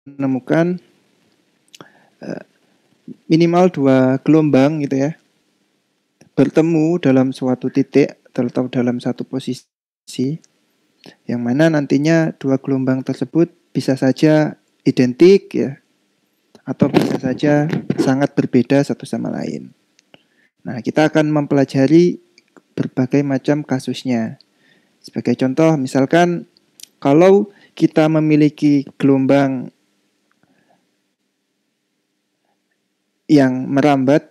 menemukan minimal 2 gelombang gitu ya, bertemu dalam suatu titik atau dalam satu posisi, yang mana nantinya 2 gelombang tersebut bisa saja identik ya, atau bisa saja sangat berbeda satu sama lain. Nah, kita akan mempelajari berbagai macam kasusnya. Sebagai contoh, misalkan kalau kita memiliki gelombang yang merambat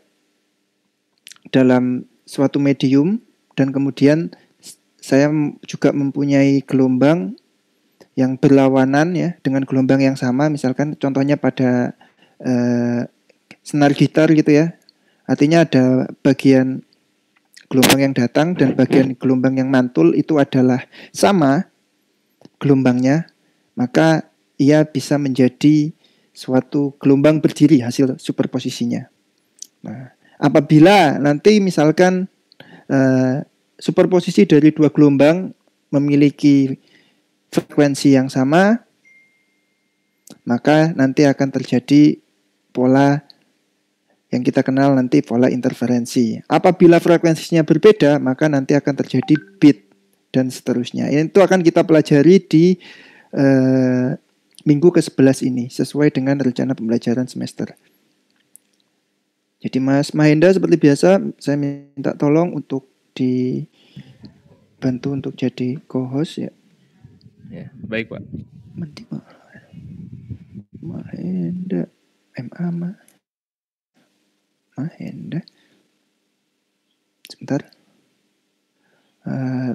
dalam suatu medium, dan kemudian saya juga mempunyai gelombang yang berlawanan ya dengan gelombang yang sama, misalkan contohnya pada senar gitar gitu ya. Artinya ada bagian gelombang yang datang dan bagian gelombang yang mantul itu adalah sama gelombangnya, maka ia bisa menjadi suatu gelombang berdiri hasil superposisinya. Nah, apabila nanti misalkan superposisi dari 2 gelombang memiliki frekuensi yang sama, maka nanti akan terjadi pola yang kita kenal nanti pola interferensi. Apabila frekuensinya berbeda, maka nanti akan terjadi beat dan seterusnya. Itu akan kita pelajari di minggu ke-11 ini, sesuai dengan rencana pembelajaran semester. Jadi Mas Mahendra seperti biasa, saya minta tolong untuk dibantu untuk jadi co-host ya. Ya, baik Pak. Mahendra, Mahendra. Sebentar.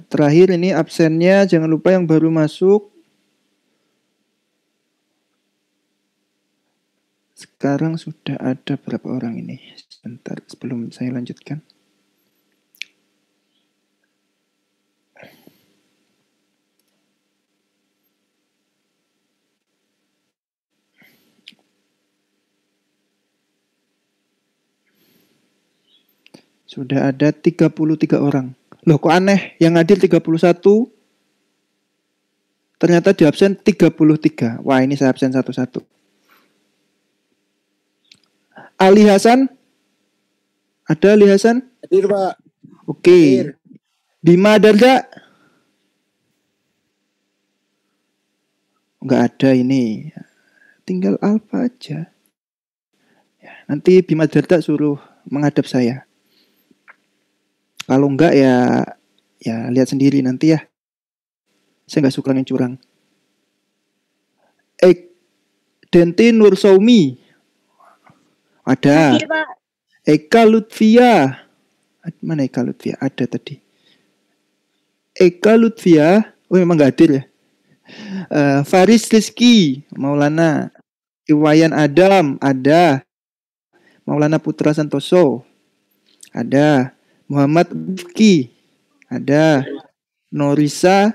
Terakhir ini absennya, jangan lupa yang baru masuk. Sekarang sudah ada berapa orang ini? Sebentar sebelum saya lanjutkan. Sudah ada 33 orang. Loh kok aneh, yang hadir 31, ternyata di absen 33. Wah, ini saya absen satu-satu. Ali Hasan? Ada Ali Hasan? Hadir Pak. Oke. Bima Darda? Enggak ada ini. Tinggal Alfa aja. Ya, nanti Bima Darda suruh menghadap saya. Kalau enggak ya lihat sendiri nanti ya. Saya enggak suka yang curang. Denti Nur Soumi. Ada. Hadir, Pak. Eka Lutfia. Mana Eka Lutfia? Ada tadi. Eka Lutfia. Oh memang enggak hadir ya. Faris Rizky Maulana. Iwayan Adam. Ada. Maulana Putra Santoso. Ada. Muhammad Ufki. Ada. Norisa.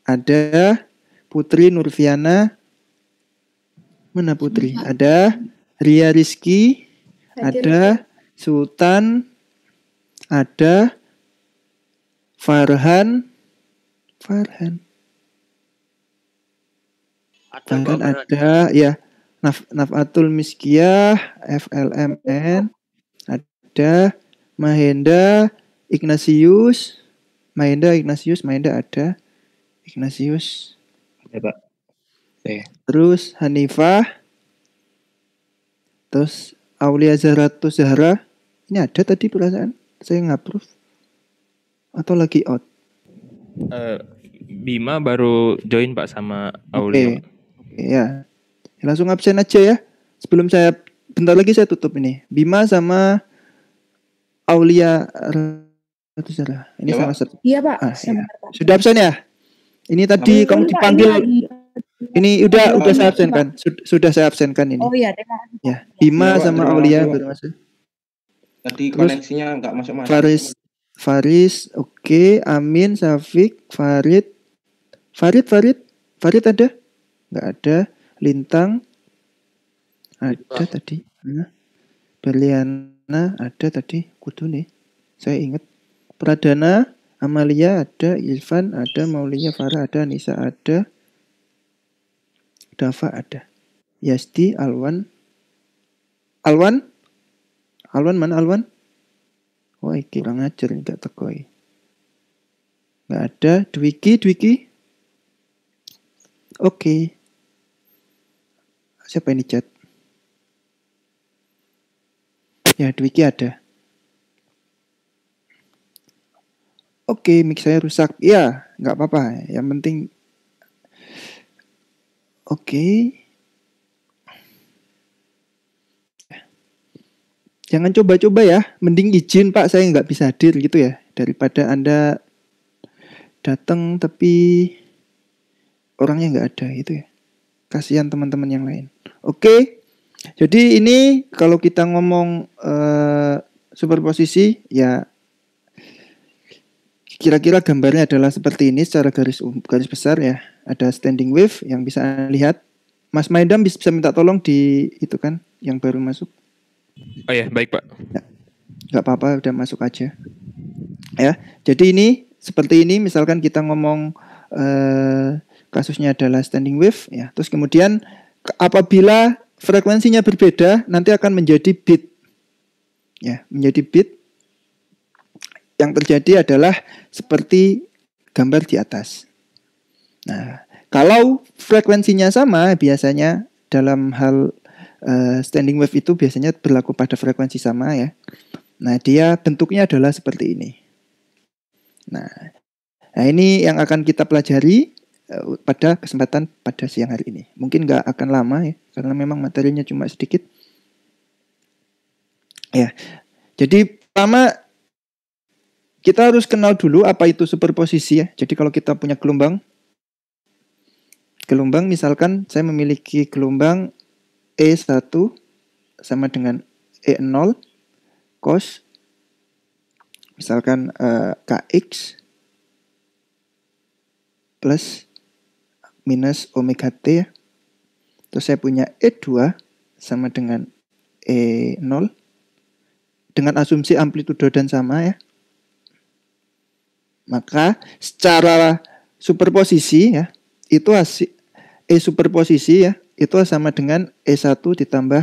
Ada. Putri Nurfiana. Mana Putri? Ada. Ria Rizky. Ada. Sultan. Ada. Farhan ada ya. Nafatul Miskiyah, FLMN, ada Mahendra Ignatius, Mahendra ada, Ignatius. Ya Pak. Terus Hanifah, terus Aulia Zahra. Ini ada tadi perasaan, saya nge-approve atau lagi out? Bima baru join Pak sama Aulia. Oke, ya. Langsung absen aja ya. Sebelum saya bentar lagi saya tutup ini. Bima sama Aulia Zahra. Ini ya, sama satu. Iya Pak. Ya. Sudah absen ya? Ini tadi kamu dipanggil. Ini udah saya absenkan. Sudah saya absenkan ini. Oh iya, ya. Bima sama Aulia baru masuk. Tadi koneksinya enggak masuk. Faris, oke. Amin, Syafiq, Farid ada? Enggak ada. Lintang ada tadi. Berliana ada tadi. Kudu nih. Saya ingat. Pradana, Amalia ada, Irfan ada, Maulia, Farah ada, Nisa ada, Dafa ada. Yasti, Alwan. Alwan mana Alwan? Oh, iki kurang ajar gak teko iki. Gak ada. Dwiki. Oke. Siapa ini chat? Ya, Dwiki ada. Oke, mic saya rusak. Ya, nggak apa-apa. Yang penting. Oke. Jangan coba-coba ya. Mending izin Pak, saya nggak bisa hadir gitu ya. Daripada Anda datang tapi orangnya nggak ada gitu ya. Kasihan teman-teman yang lain. Oke. Jadi ini kalau kita ngomong superposisi ya kira-kira gambarnya adalah seperti ini secara garis besar ya. Ada standing wave yang bisa Anda lihat. Mas Maidam bisa minta tolong di itu kan yang baru masuk. Oh ya, baik Pak. Ya, nggak apa-apa, udah masuk aja. Ya, jadi ini seperti ini. Misalkan kita ngomong kasusnya adalah standing wave, ya. Terus kemudian apabila frekuensinya berbeda, nanti akan menjadi beat, ya, menjadi beat. Yang terjadi adalah seperti gambar di atas. Nah, kalau frekuensinya sama, biasanya dalam hal standing wave itu biasanya berlaku pada frekuensi sama ya. Nah, dia bentuknya adalah seperti ini. Nah ini yang akan kita pelajari pada kesempatan pada siang hari ini. Mungkin nggak akan lama ya, karena memang materinya cuma sedikit. Ya, jadi pertama kita harus kenal dulu apa itu superposisi ya. Jadi kalau kita punya gelombang misalkan saya memiliki gelombang E1 sama dengan E0 cos misalkan Kx plus minus omega T ya. Terus saya punya E2 sama dengan E0 dengan asumsi amplitudo dan sama ya. Maka secara superposisi ya, itu E superposisi ya, itu sama dengan E1 ditambah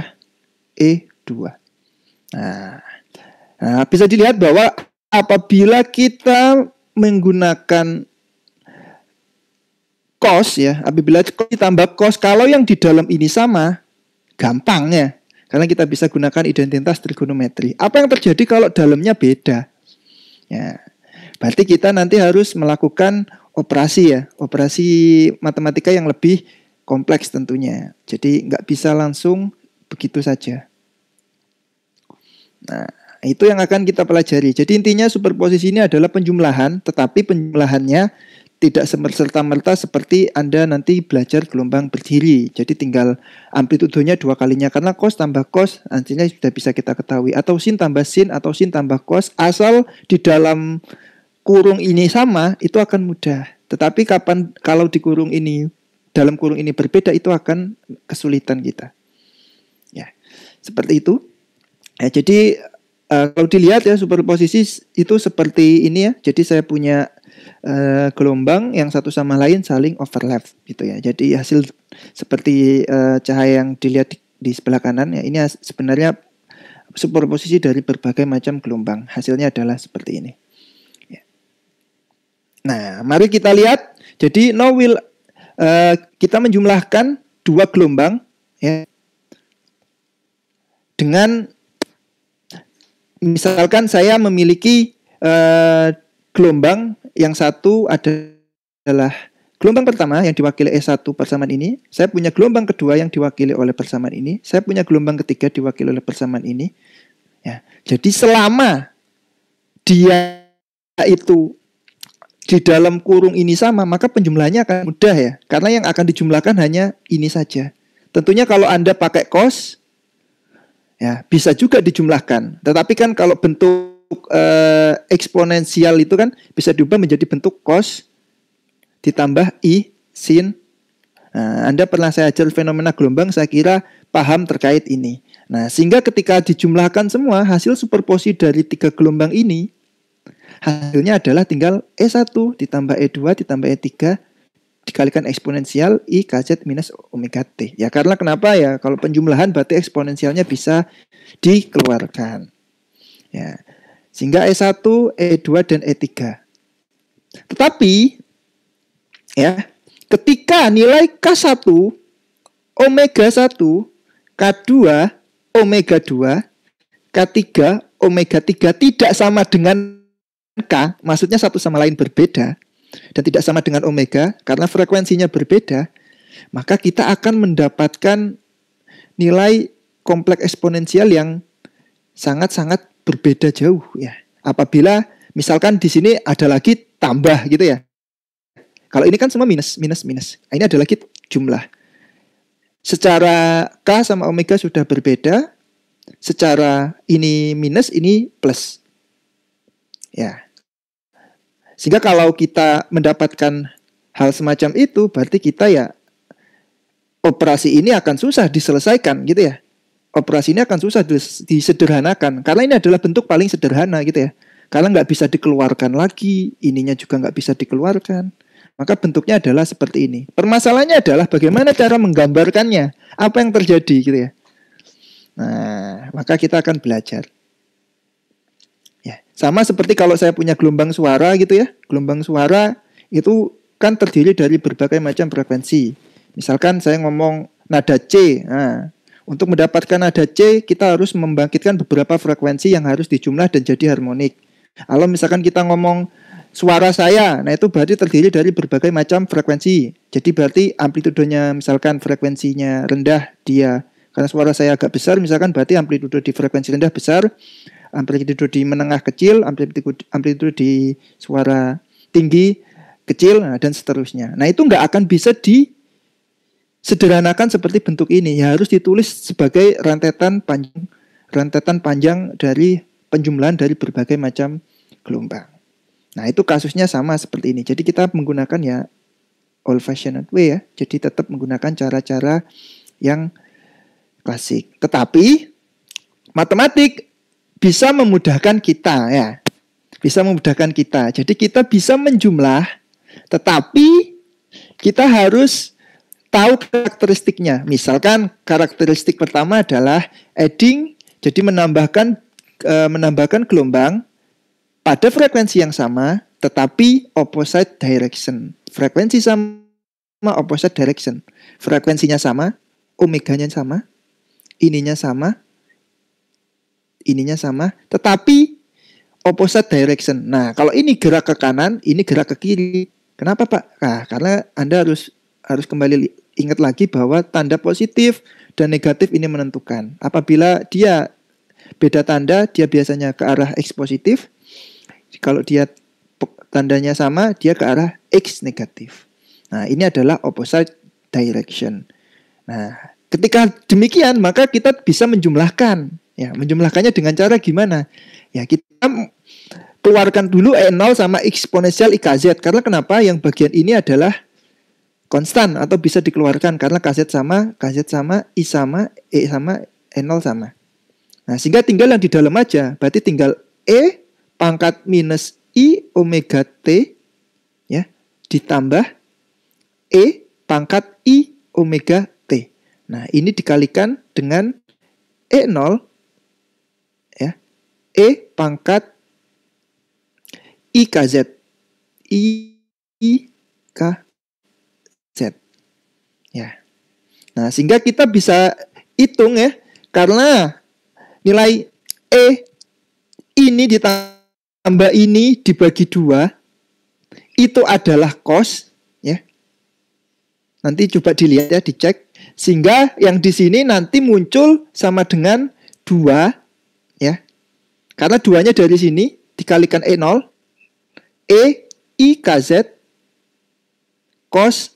E2. Nah, bisa dilihat bahwa apabila kita menggunakan cos ya, apabila cos ditambah cos, kalau yang di dalam ini sama, gampang ya. Karena kita bisa gunakan identitas trigonometri. Apa yang terjadi kalau dalamnya beda? Ya, berarti kita nanti harus melakukan operasi ya, operasi matematika yang lebih kompleks tentunya. Jadi nggak bisa langsung begitu saja. Nah, itu yang akan kita pelajari. Jadi intinya superposisi ini adalah penjumlahan, tetapi penjumlahannya tidak serta-merta seperti Anda nanti belajar gelombang berdiri. Jadi tinggal amplitudonya 2 kalinya, karena cos tambah cos nantinya sudah bisa kita ketahui. Atau sin tambah sin, atau sin tambah cos, asal di dalam kurung ini sama, itu akan mudah. Tetapi kalau di kurung ini, dalam kurung ini berbeda, itu akan kesulitan kita. Ya, seperti itu. Ya, jadi kalau dilihat ya superposisi itu seperti ini ya. Jadi saya punya gelombang yang satu sama lain saling overlap gitu ya. Jadi hasil seperti cahaya yang dilihat di sebelah kanan ya. Ini sebenarnya superposisi dari berbagai macam gelombang. Hasilnya adalah seperti ini. Ya. Nah, mari kita lihat. Jadi kita menjumlahkan 2 gelombang ya, dengan misalkan saya memiliki gelombang yang satu adalah gelombang pertama yang diwakili E1 persamaan ini. Saya punya gelombang kedua yang diwakili oleh persamaan ini. Saya punya gelombang ketiga diwakili oleh persamaan ini. Ya, jadi selama dia itu di dalam kurung ini sama, maka penjumlahannya akan mudah ya. Karena yang akan dijumlahkan hanya ini saja. Tentunya kalau Anda pakai cos, ya bisa juga dijumlahkan. Tetapi kan kalau bentuk eksponensial itu kan bisa diubah menjadi bentuk cos ditambah i sin. Nah, Anda pernah saya ajar fenomena gelombang, saya kira paham terkait ini. Nah, sehingga ketika dijumlahkan semua hasil superposisi dari 3 gelombang ini, hasilnya adalah tinggal E1 ditambah E2 ditambah E3 dikalikan eksponensial I KZ minus omega T. Ya karena kenapa ya? Kalau penjumlahan berarti eksponensialnya bisa dikeluarkan. Ya. Sehingga E1, E2 dan E3. Tetapi ya, ketika nilai K1 omega 1, K2 omega 2, K3 omega 3 tidak sama dengan K, maksudnya satu sama lain berbeda dan tidak sama dengan omega karena frekuensinya berbeda, maka kita akan mendapatkan nilai kompleks eksponensial yang sangat-sangat berbeda jauh ya. Apabila misalkan di sini ada lagi tambah gitu ya. Kalau ini kan semua minus. Nah, ini ada lagi jumlah. Secara K sama omega sudah berbeda. Secara ini minus, ini plus. Ya. Sehingga kalau kita mendapatkan hal semacam itu, berarti kita ya operasi ini akan susah diselesaikan gitu ya. Operasi ini akan susah disederhanakan. Karena ini adalah bentuk paling sederhana gitu ya. Karena nggak bisa dikeluarkan lagi, ininya juga nggak bisa dikeluarkan. Maka bentuknya adalah seperti ini. Permasalahannya adalah bagaimana cara menggambarkannya. Apa yang terjadi gitu ya. Nah, maka kita akan belajar. Ya, sama seperti kalau saya punya gelombang suara gitu ya. Gelombang suara itu kan terdiri dari berbagai macam frekuensi. Misalkan saya ngomong nada C. Nah, untuk mendapatkan nada C, kita harus membangkitkan beberapa frekuensi yang harus dijumlah dan jadi harmonik. Kalau misalkan kita ngomong suara saya, nah itu berarti terdiri dari berbagai macam frekuensi. Jadi berarti amplitudenya misalkan frekuensinya rendah dia, karena suara saya agak besar, misalkan berarti amplitudo di frekuensi rendah besar, amplitudo di menengah kecil, amplitudo di suara tinggi kecil, nah, dan seterusnya. Nah itu nggak akan bisa disederhanakan seperti bentuk ini. Ya harus ditulis sebagai rentetan panjang dari penjumlahan dari berbagai macam gelombang. Nah itu kasusnya sama seperti ini. Jadi kita menggunakan ya old fashioned way ya. Jadi tetap menggunakan cara-cara yang klasik. Tetapi matematik bisa memudahkan kita ya. Bisa memudahkan kita. Jadi kita bisa menjumlah, tetapi kita harus tahu karakteristiknya. Misalkan karakteristik pertama adalah adding, jadi menambahkan gelombang pada frekuensi yang sama, tetapi opposite direction. Frekuensi sama, opposite direction. Frekuensinya sama, omeganya sama, ininya sama, tetapi opposite direction. Nah, kalau ini gerak ke kanan, ini gerak ke kiri. Kenapa, Pak? Nah, karena Anda harus kembali ingat lagi bahwa tanda positif dan negatif ini menentukan. Apabila dia beda tanda, dia biasanya ke arah X positif. Kalau dia tandanya sama, dia ke arah X negatif. Nah, ini adalah opposite direction. Nah, ketika demikian, maka kita bisa menjumlahkan. Ya, menjumlahkannya dengan cara gimana? Ya, kita keluarkan dulu E0 sama eksponensial IKZ. Karena kenapa? Yang bagian ini adalah konstan atau bisa dikeluarkan karena KZ sama, I sama, E sama, E0 sama. Nah, sehingga tinggal yang di dalam aja. Berarti tinggal E pangkat minus I omega T ya, ditambah E pangkat I omega T. Nah, ini dikalikan dengan E0 ya, E pangkat IKZ. IKZ. Ya. Nah, sehingga kita bisa hitung ya, karena nilai E ini ditambah ini dibagi 2 itu adalah cos ya. Nanti coba dilihat ya, dicek. Sehingga yang di sini nanti muncul sama dengan 2 ya. Karena 2-nya dari sini dikalikan E0 E I KZ cos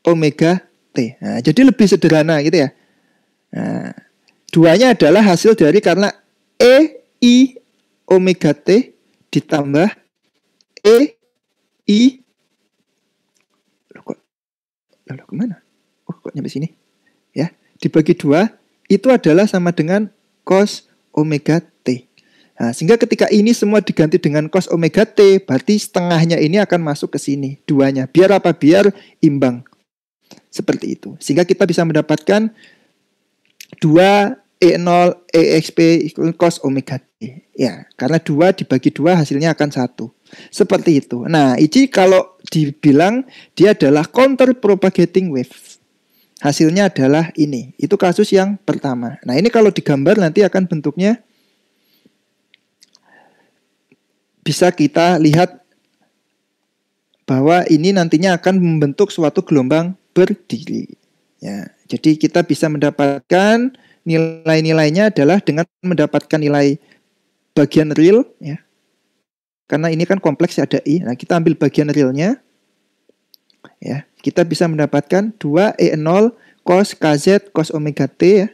omega T. Nah, jadi lebih sederhana gitu ya. Nah, 2-nya adalah hasil dari karena E I omega T ditambah E I. Lalu kemana? Oh, kok nyampe sini? Ya, dibagi 2 itu adalah sama dengan cos omega T. Nah, sehingga ketika ini semua diganti dengan cos omega T, berarti setengahnya ini akan masuk ke sini, duanya. Biar apa? Biar imbang. Seperti itu. Sehingga kita bisa mendapatkan 2 E0 EXP cos omega T. Ya, karena 2 dibagi 2 hasilnya akan 1. Seperti itu. Nah, ini kalau dibilang dia adalah counter propagating wave. Hasilnya adalah ini. Itu kasus yang pertama. Nah, ini kalau digambar nanti akan bentuknya bisa kita lihat bahwa ini nantinya akan membentuk suatu gelombang berdiri. Ya, jadi kita bisa mendapatkan nilai-nilainya adalah dengan mendapatkan nilai bagian real, ya. Karena ini kan kompleks ada I. Nah, kita ambil bagian realnya. Ya, kita bisa mendapatkan 2E0 cos KZ cos omega T, ya.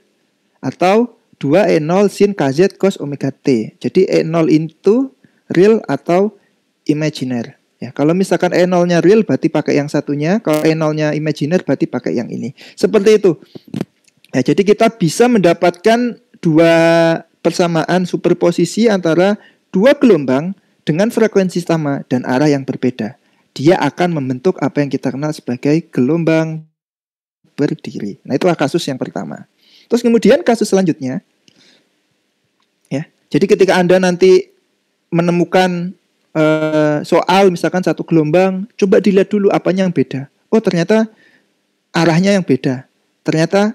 Atau 2E0 sin KZ cos omega T. Jadi E0 itu real atau imaginer. Ya, kalau misalkan E0-nya real berarti pakai yang satunya, kalau E0-nya imaginer berarti pakai yang ini. Seperti itu. Ya, jadi kita bisa mendapatkan 2 persamaan superposisi antara 2 gelombang dengan frekuensi sama dan arah yang berbeda. Dia akan membentuk apa yang kita kenal sebagai gelombang berdiri. Nah, itulah kasus yang pertama. Terus kemudian kasus selanjutnya, ya. Jadi ketika Anda nanti menemukan soal misalkan satu gelombang, coba dilihat dulu apanya yang beda. Oh, ternyata arahnya yang beda. Ternyata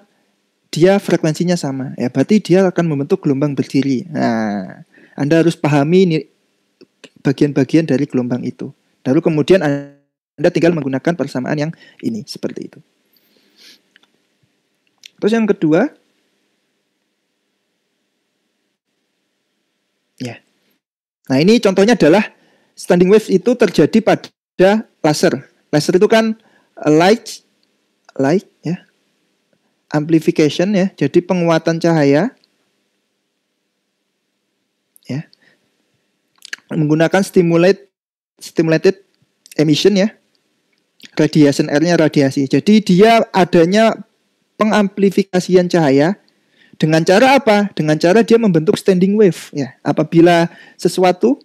dia frekuensinya sama. Ya, berarti dia akan membentuk gelombang berdiri. Nah, Anda harus pahami ini bagian-bagian dari gelombang itu. Lalu kemudian Anda tinggal menggunakan persamaan yang ini, seperti itu. Terus yang kedua, ya. Nah, ini contohnya adalah standing wave itu terjadi pada laser. Laser itu kan light, ya, amplification, ya. Jadi penguatan cahaya, ya, menggunakan stimulated emission, ya. Radiation R-nya radiasi. Jadi dia adanya pengamplifikasian cahaya dengan cara apa? Dengan cara dia membentuk standing wave, ya. Apabila sesuatu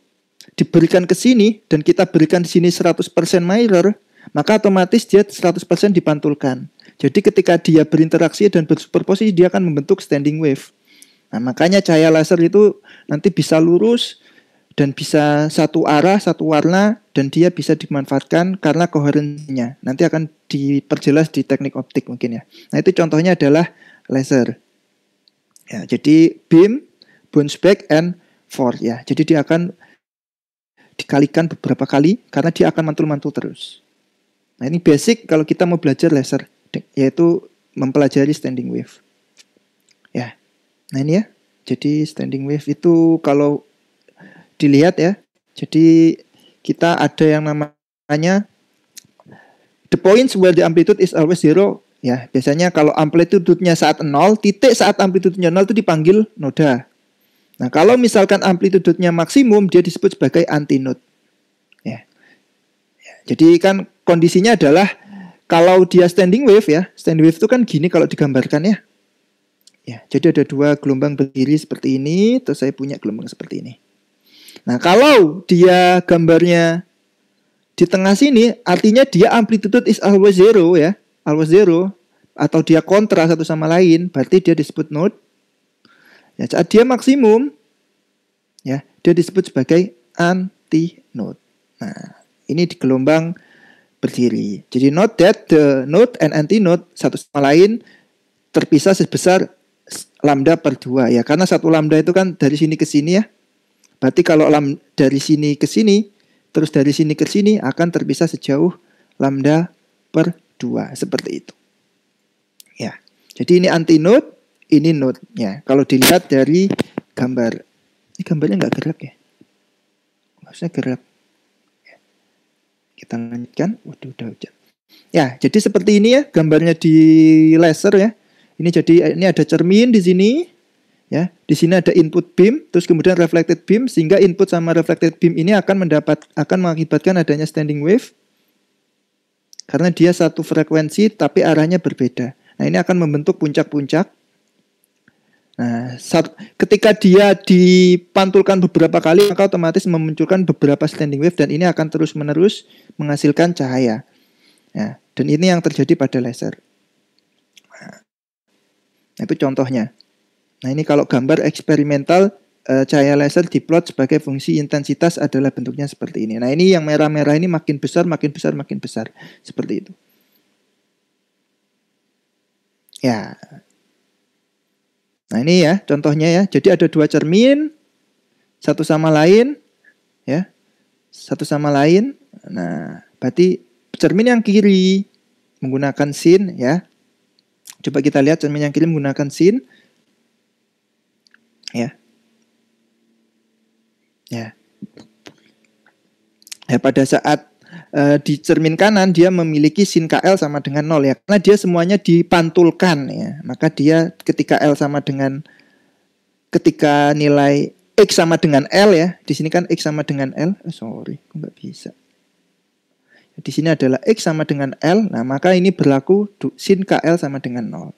diberikan ke sini dan kita berikan di sini 100% mirror, maka otomatis dia 100% dipantulkan. Jadi ketika dia berinteraksi dan bersuperposisi, dia akan membentuk standing wave. Nah, makanya cahaya laser itu nanti bisa lurus dan bisa satu arah, satu warna, dan dia bisa dimanfaatkan karena koherensinya. Nanti akan diperjelas di teknik optik mungkin, ya. Nah, itu contohnya adalah laser. Ya, jadi beam, bounce back, and forth, ya. Jadi dia akan dikalikan beberapa kali karena dia akan mantul-mantul terus. Nah, ini basic kalau kita mau belajar laser, yaitu mempelajari standing wave. Ya. Nah, ini, ya. Jadi standing wave itu kalau dilihat, ya. Jadi kita ada yang namanya the points where the amplitude is always zero. Ya, biasanya kalau amplitudenya saat 0, titik saat amplitudenya 0 itu dipanggil noda. Nah, kalau misalkan amplitudenya maksimum, dia disebut sebagai antinode. Ya. Jadi kan kondisinya adalah kalau dia standing wave, ya, standing wave itu kan gini kalau digambarkan, ya. Ya, jadi ada 2 gelombang berdiri seperti ini, terus saya punya gelombang seperti ini. Nah, kalau dia gambarnya di tengah sini, artinya dia amplitude is always zero, ya, always zero, atau dia kontra satu sama lain, berarti dia disebut node. Ya, saat dia maksimum, ya, dia disebut sebagai antinode. Nah, ini di gelombang berdiri. Jadi note that the node and antinode satu sama lain terpisah sebesar lambda per 2, ya, karena satu lambda itu kan dari sini ke sini, ya. Berarti kalau dari sini ke sini, terus dari sini ke sini akan terpisah sejauh lambda per 2, seperti itu. Ya. Jadi ini antinode, ini node, ya. Kalau dilihat dari gambar, ini gambarnya nggak gerak, ya. Maksudnya gerak. Ya. Kita lanjutkan. Waduh, udah hujan. Ya, jadi seperti ini, ya, gambarnya di laser, ya. Ini jadi ini ada cermin di sini, ya. Di sini ada input beam, terus kemudian reflected beam, sehingga input sama reflected beam ini akan mengakibatkan adanya standing wave karena dia satu frekuensi tapi arahnya berbeda. Nah, ini akan membentuk puncak-puncak. Nah, ketika dia dipantulkan beberapa kali, maka otomatis memunculkan beberapa standing wave dan ini akan terus-menerus menghasilkan cahaya. Ya, dan ini yang terjadi pada laser. Nah, itu contohnya. Nah, ini kalau gambar eksperimental cahaya laser diplot sebagai fungsi intensitas adalah bentuknya seperti ini. Nah, ini yang merah-merah ini makin besar, makin besar, makin besar. Seperti itu. Ya. Nah, ini ya contohnya ya. Jadi ada dua cermin, satu sama lain, ya, satu sama lain. Nah, berarti cermin yang kiri menggunakan sin, ya. Coba kita lihat cermin yang kiri menggunakan sin, ya, ya. Ya, pada saat di cermin kanan dia memiliki sin KL sama dengan 0 ya, karena dia semuanya dipantulkan ya. Maka dia ketika nilai X sama dengan L ya. Di sini kan X sama dengan L. Sorry, nggak bisa. Di sini adalah X sama dengan L. Nah, maka ini berlaku sin KL sama dengan 0.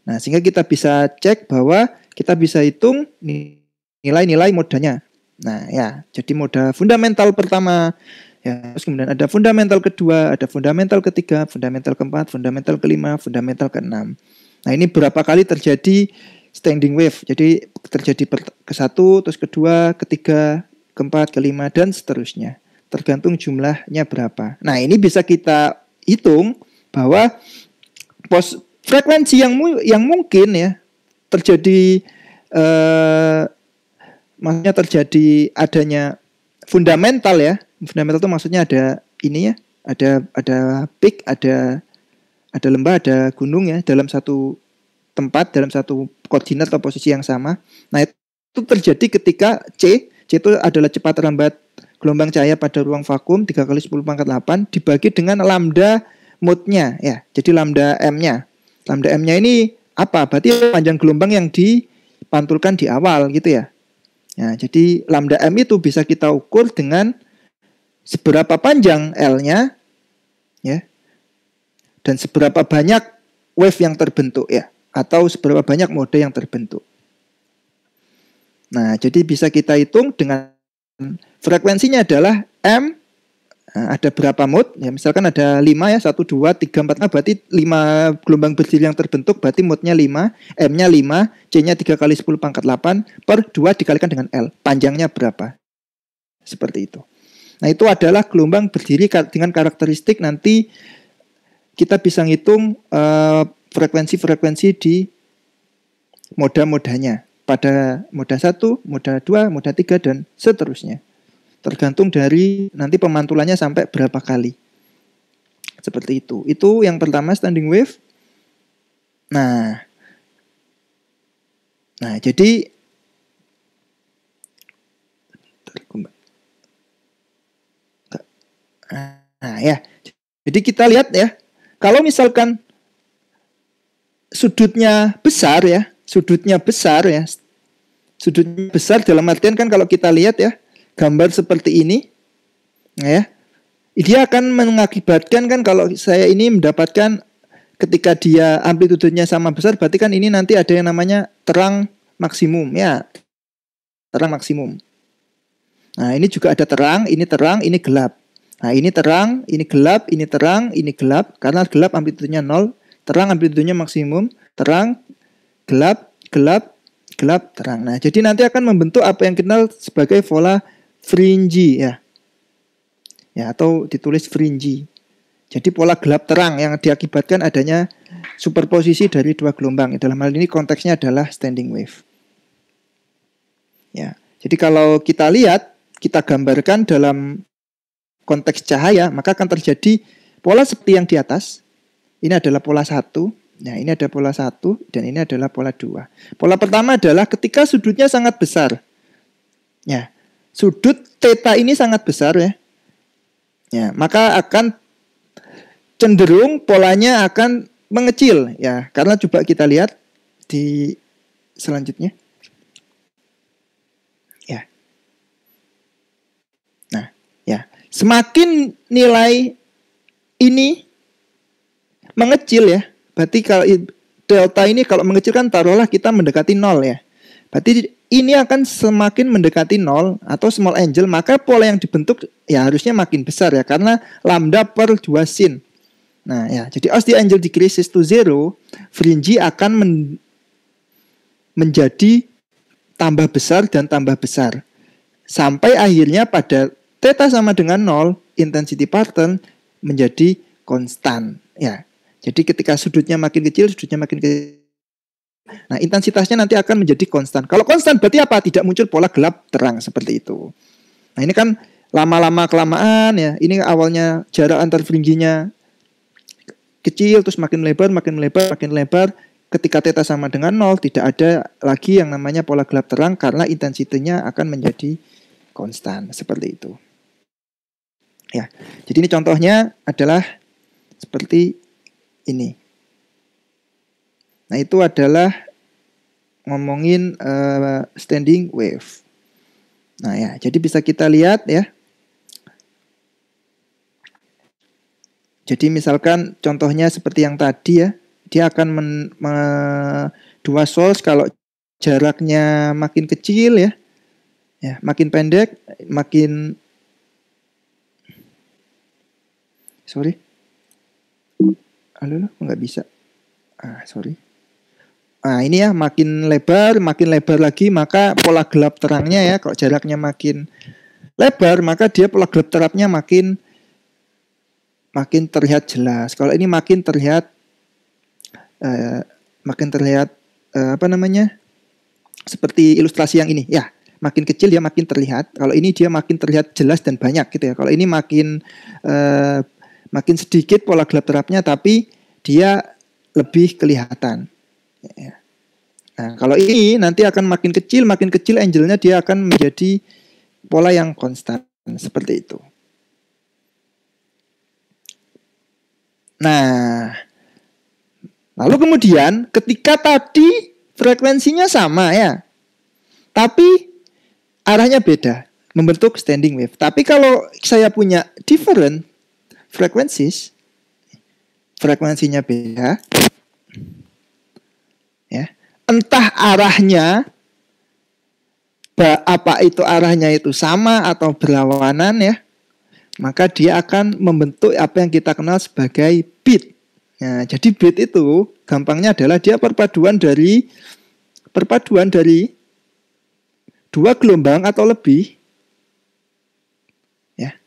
Nah, sehingga kita bisa cek bahwa kita bisa hitung nilai-nilai modanya. Nah, ya, jadi moda fundamental pertama, ya, terus kemudian ada fundamental kedua, ada fundamental ketiga, fundamental keempat, fundamental kelima, fundamental keenam. Nah, ini berapa kali terjadi standing wave. Jadi terjadi ke satu, terus kedua, ketiga, keempat, kelima, dan seterusnya. Tergantung jumlahnya berapa. Nah, ini bisa kita hitung bahwa frekuensi yang mungkin ya terjadi maksudnya terjadi adanya fundamental ya. Fundamental itu maksudnya ada ini ya, ada peak, ada lembah, ada gunung ya dalam satu tempat, dalam satu koordinat atau posisi yang sama. Nah, itu terjadi ketika C itu adalah cepat lambat gelombang cahaya pada ruang vakum 3 kali 10 pangkat 8 dibagi dengan lambda mode-nya ya. Jadi lambda M-nya. Lambda M-nya ini apa? Berarti panjang gelombang yang dipantulkan di awal gitu ya. Nah, jadi lambda M itu bisa kita ukur dengan seberapa panjang L-nya ya. Dan seberapa banyak wave yang terbentuk ya, atau seberapa banyak mode yang terbentuk. Nah, jadi bisa kita hitung dengan frekuensinya adalah M, ada berapa mode ya, misalkan ada 5 ya, 1, 2, 3, 4, nah berarti 5 gelombang berdiri yang terbentuk, berarti mode-nya 5, M-nya 5, C-nya 3 kali 10 pangkat 8 per 2 dikalikan dengan L, panjangnya berapa, seperti itu. Nah, itu adalah gelombang berdiri dengan karakteristik nanti kita bisa ngitung frekuensi-frekuensi di moda-modanya pada moda 1, moda 2, moda 3, dan seterusnya. Tergantung dari nanti pemantulannya sampai berapa kali. Seperti itu. Itu yang pertama standing wave. Nah, jadi ya. Jadi kita lihat ya. Kalau misalkan sudutnya besar dalam artian kan kalau kita lihat ya, gambar seperti ini, ya, dia akan mengakibatkan kan kalau saya ini mendapatkan ketika dia amplitudenya sama besar, berarti kan ini nanti ada yang namanya terang maksimum, ya, terang maksimum. Nah, ini juga ada terang, ini gelap. Nah, ini terang, ini gelap, ini terang, ini gelap. Karena gelap amplitudenya 0, terang amplitudenya maksimum, terang, gelap, gelap, gelap, terang. Nah, jadi nanti akan membentuk apa yang dikenal sebagai pola fringy ya. Ya, atau ditulis fringy. Jadi pola gelap terang yang diakibatkan adanya superposisi dari dua gelombang. Dalam hal ini konteksnya adalah standing wave. Ya. Jadi kalau kita lihat, kita gambarkan dalam konteks cahaya, maka akan terjadi pola seperti yang di atas. Ini adalah pola 1. Nah, ini ada pola 1 dan ini adalah pola 2. Pola pertama adalah ketika sudutnya sangat besar. Ya. Sudut theta ini sangat besar ya. Ya, maka akan cenderung polanya akan mengecil ya, karena coba kita lihat di selanjutnya. Ya. Nah, ya. Semakin nilai ini mengecil ya, berarti kalau delta ini kalau mengecilkan taruhlah kita mendekati 0 ya. Berarti ini akan semakin mendekati 0 atau small angle, maka pola yang dibentuk ya harusnya makin besar ya, karena lambda per 2 sin. Nah ya, jadi as the angle decreases to 0, fringe akan menjadi tambah besar dan tambah besar. Sampai akhirnya pada theta sama dengan 0, intensity pattern menjadi konstan ya. Jadi ketika sudutnya makin kecil, nah intensitasnya nanti akan menjadi konstan. Kalau konstan berarti apa? Tidak muncul pola gelap terang seperti itu. Nah ini kan lama-lama kelamaan ya. Ini awalnya jarak antar fringinya kecil, terus makin lebar. Ketika theta sama dengan 0, tidak ada lagi yang namanya pola gelap terang karena intensitinya akan menjadi konstan seperti itu. Ya, jadi ini contohnya adalah seperti ini. Nah itu adalah ngomongin standing wave. Nah ya, jadi bisa kita lihat ya. Jadi misalkan contohnya seperti yang tadi ya, dia akan dua source kalau jaraknya makin kecil ya, makin pendek, makin halo, nggak bisa. Ini ya makin lebar lagi, maka pola gelap terangnya ya, kalau jaraknya makin lebar, maka dia pola gelap terangnya makin terlihat jelas. Kalau ini makin terlihat seperti ilustrasi yang ini ya, makin kecil dia makin terlihat. Kalau ini dia makin terlihat jelas dan banyak gitu ya. Kalau ini makin sedikit pola gelap terangnya, tapi dia lebih kelihatan. Nah, kalau ini nanti akan makin kecil angle-nya dia akan menjadi pola yang konstan seperti itu. Nah, lalu kemudian ketika tadi frekuensinya sama ya, tapi arahnya beda, membentuk standing wave. Tapi kalau saya punya different frekuensinya beda, ya, entah arahnya apa itu arahnya itu sama atau berlawanan ya, maka dia akan membentuk apa yang kita kenal sebagai beat. Nah, jadi beat itu gampangnya adalah dia perpaduan dari dua gelombang atau lebih. Ya.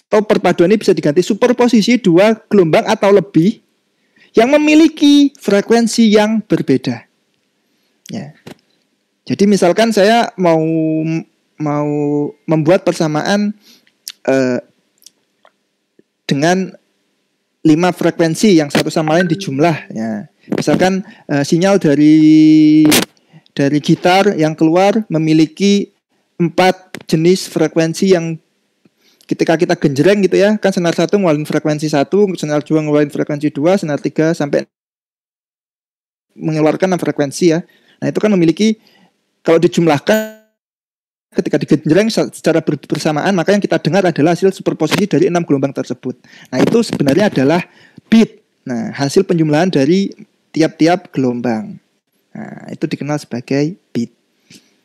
Atau perpaduan ini bisa diganti superposisi dua gelombang atau lebih yang memiliki frekuensi yang berbeda. Ya. Jadi misalkan saya mau membuat persamaan dengan 5 frekuensi yang satu sama lain dijumlah ya. Misalkan sinyal dari gitar yang keluar memiliki 4 jenis frekuensi yang ketika kita genjreng gitu ya, kan senar 1 ngeluarin frekuensi 1, senar 2 ngeluarin frekuensi 2, senar 3 sampai mengeluarkan 6 frekuensi ya. Nah, itu kan memiliki, kalau dijumlahkan ketika digenjreng secara bersamaan, maka yang kita dengar adalah hasil superposisi dari 6 gelombang tersebut. Nah, itu sebenarnya adalah beat. Nah, hasil penjumlahan dari tiap-tiap gelombang. Nah, itu dikenal sebagai beat.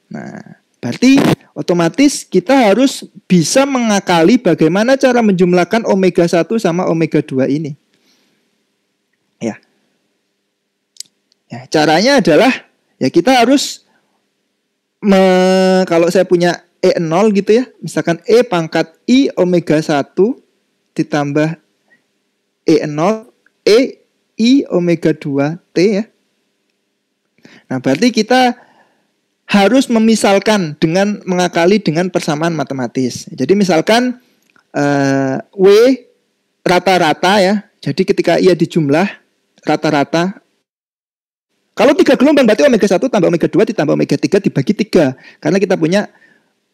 Nah, berarti otomatis kita harus bisa mengakali bagaimana cara menjumlahkan omega 1 sama omega 2 ini. Ya. Ya, caranya adalah ya kita harus kalau saya punya E0 gitu ya, misalkan E pangkat I omega 1 ditambah E0 E I omega 2 T ya. Nah, berarti kita harus memisalkan dengan mengakali dengan persamaan matematis. Jadi misalkan W rata-rata ya. Jadi ketika ia dijumlah rata-rata, kalau 3 gelombang berarti omega 1 tambah omega 2 ditambah omega 3 dibagi 3. Karena kita punya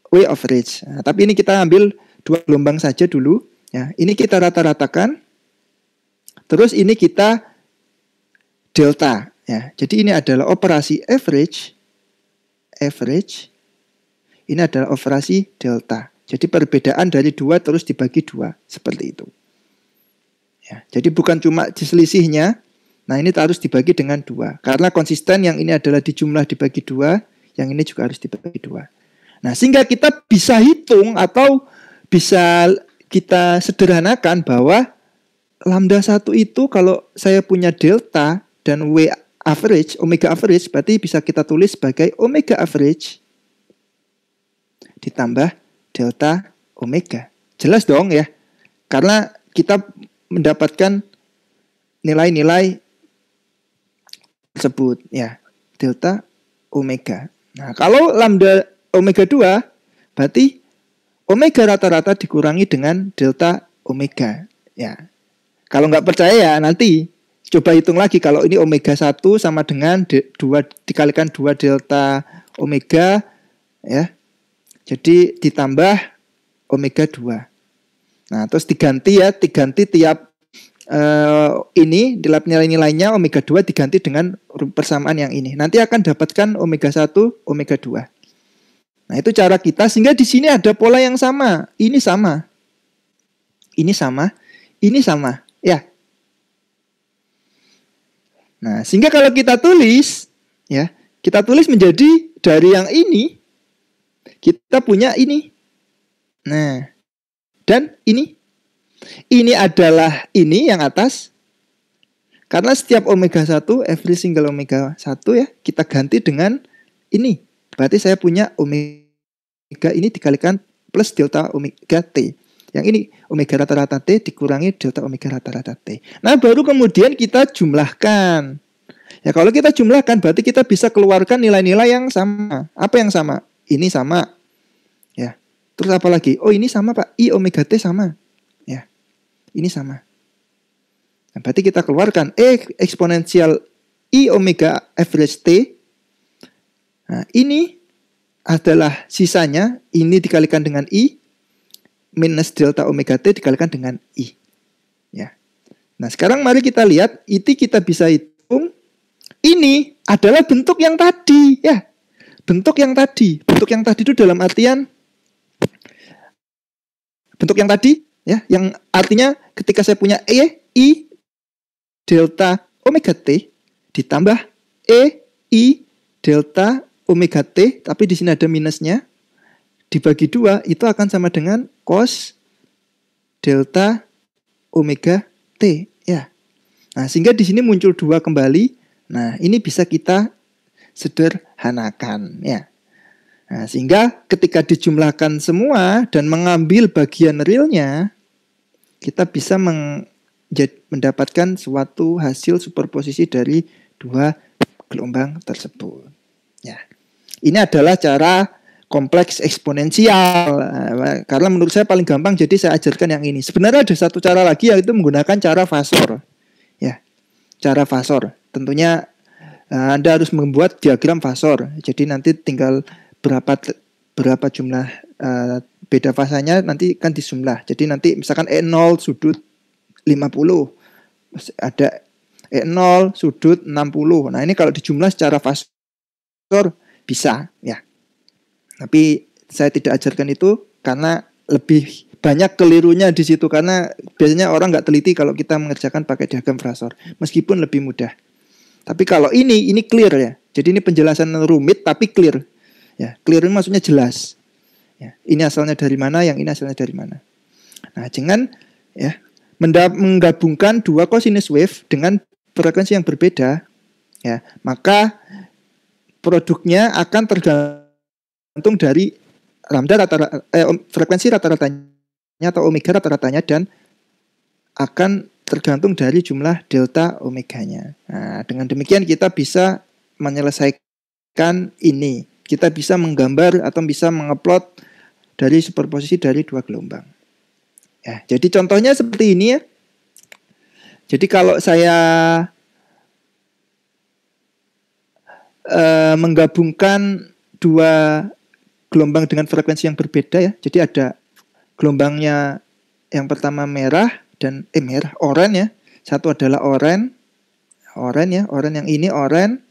W average. Nah, tapi ini kita ambil 2 gelombang saja dulu. Ya, ini kita rata-ratakan. Terus ini kita delta. Ya, jadi ini adalah operasi average. Ini adalah operasi delta. Jadi perbedaan dari 2 terus dibagi 2. Seperti itu. Ya, jadi bukan cuma selisihnya, Nah ini harus dibagi dengan 2. Karena konsisten yang ini adalah dijumlah dibagi 2, yang ini juga harus dibagi 2. Nah sehingga kita bisa hitung atau bisa kita sederhanakan bahwa lambda 1 itu kalau saya punya delta dan W average, omega average, berarti bisa kita tulis sebagai omega average ditambah delta omega. Jelas dong ya. Karena kita mendapatkan nilai-nilai tersebut ya, delta omega. Nah, kalau lambda omega 2 berarti omega rata-rata dikurangi dengan delta omega ya. Kalau nggak percaya ya nanti coba hitung lagi, kalau ini omega 1 sama dengan 2 dikalikan 2 delta omega ya. Jadi ditambah omega 2. Nah, terus diganti tiap ini di nilai-nilainya omega 2 diganti dengan persamaan yang ini. Nanti akan dapatkan omega 1, omega 2. Nah, itu cara kita sehingga di sini ada pola yang sama. Ini sama. Ini sama. Ini sama. Ya. Nah, sehingga kalau kita tulis ya, kita tulis menjadi dari yang ini kita punya ini. Nah, dan ini adalah ini yang atas. Karena setiap omega 1, every single omega 1 ya, kita ganti dengan ini. Berarti saya punya omega ini dikalikan plus delta omega T. Yang ini omega rata-rata T dikurangi delta omega rata-rata T. Nah, baru kemudian kita jumlahkan. Ya, kalau kita jumlahkan berarti kita bisa keluarkan nilai-nilai yang sama. Apa yang sama? Ini sama. Ya. Terus apa lagi? Oh, ini sama, Pak. I omega T sama. Ya. Ini sama. Nah, berarti kita keluarkan eksponensial I omega average T. Nah, ini adalah sisanya. Ini dikalikan dengan I minus delta omega T dikalikan dengan I. Ya. Nah, sekarang mari kita lihat. Itu kita bisa hitung. Ini adalah bentuk yang tadi. Ya. Bentuk yang tadi. Bentuk yang tadi itu dalam artian bentuk yang tadi ya, yang artinya ketika saya punya I delta omega T ditambah I delta omega T, tapi di sini ada minusnya, dibagi 2 itu akan sama dengan cos delta omega T ya. Nah, sehingga di sini muncul 2 kembali. Nah, ini bisa kita sederhanakan ya. Nah, sehingga ketika dijumlahkan semua dan mengambil bagian realnya, kita bisa mendapatkan suatu hasil superposisi dari 2 gelombang tersebut. Ya. Ini adalah cara kompleks eksponensial. Karena menurut saya paling gampang, jadi saya ajarkan yang ini. Sebenarnya ada satu cara lagi, yaitu menggunakan cara fasor. Ya, cara fasor. Tentunya Anda harus membuat diagram fasor. Jadi nanti tinggal berapa jumlah beda fasanya nanti kan disumlah. Jadi nanti misalkan E0 sudut 50, ada E0 sudut 60. Nah, ini kalau dijumlah secara fasor bisa ya. Tapi saya tidak ajarkan itu karena lebih banyak kelirunya di situ, karena biasanya orang nggak teliti kalau kita mengerjakan pakai diagram fasor, meskipun lebih mudah. Tapi kalau ini clear ya. Jadi ini penjelasan rumit tapi clear. Ya, clear ini maksudnya jelas. Ya, ini asalnya dari mana, yang ini asalnya dari mana. Nah, jangan ya menggabungkan 2 cosinus wave dengan frekuensi yang berbeda, ya, maka produknya akan tergantung dari lambda frekuensi rata-ratanya atau omega rata-ratanya, dan akan tergantung dari jumlah delta omeganya. Nah, dengan demikian kita bisa menyelesaikan ini. Kita bisa menggambar atau bisa mengeplot dari superposisi dari 2 gelombang. Ya, jadi contohnya seperti ini ya. Jadi kalau saya menggabungkan 2 gelombang dengan frekuensi yang berbeda ya. Jadi ada gelombangnya yang pertama merah dan oranye ya. Satu adalah oranye ya, oranye yang ini oranye.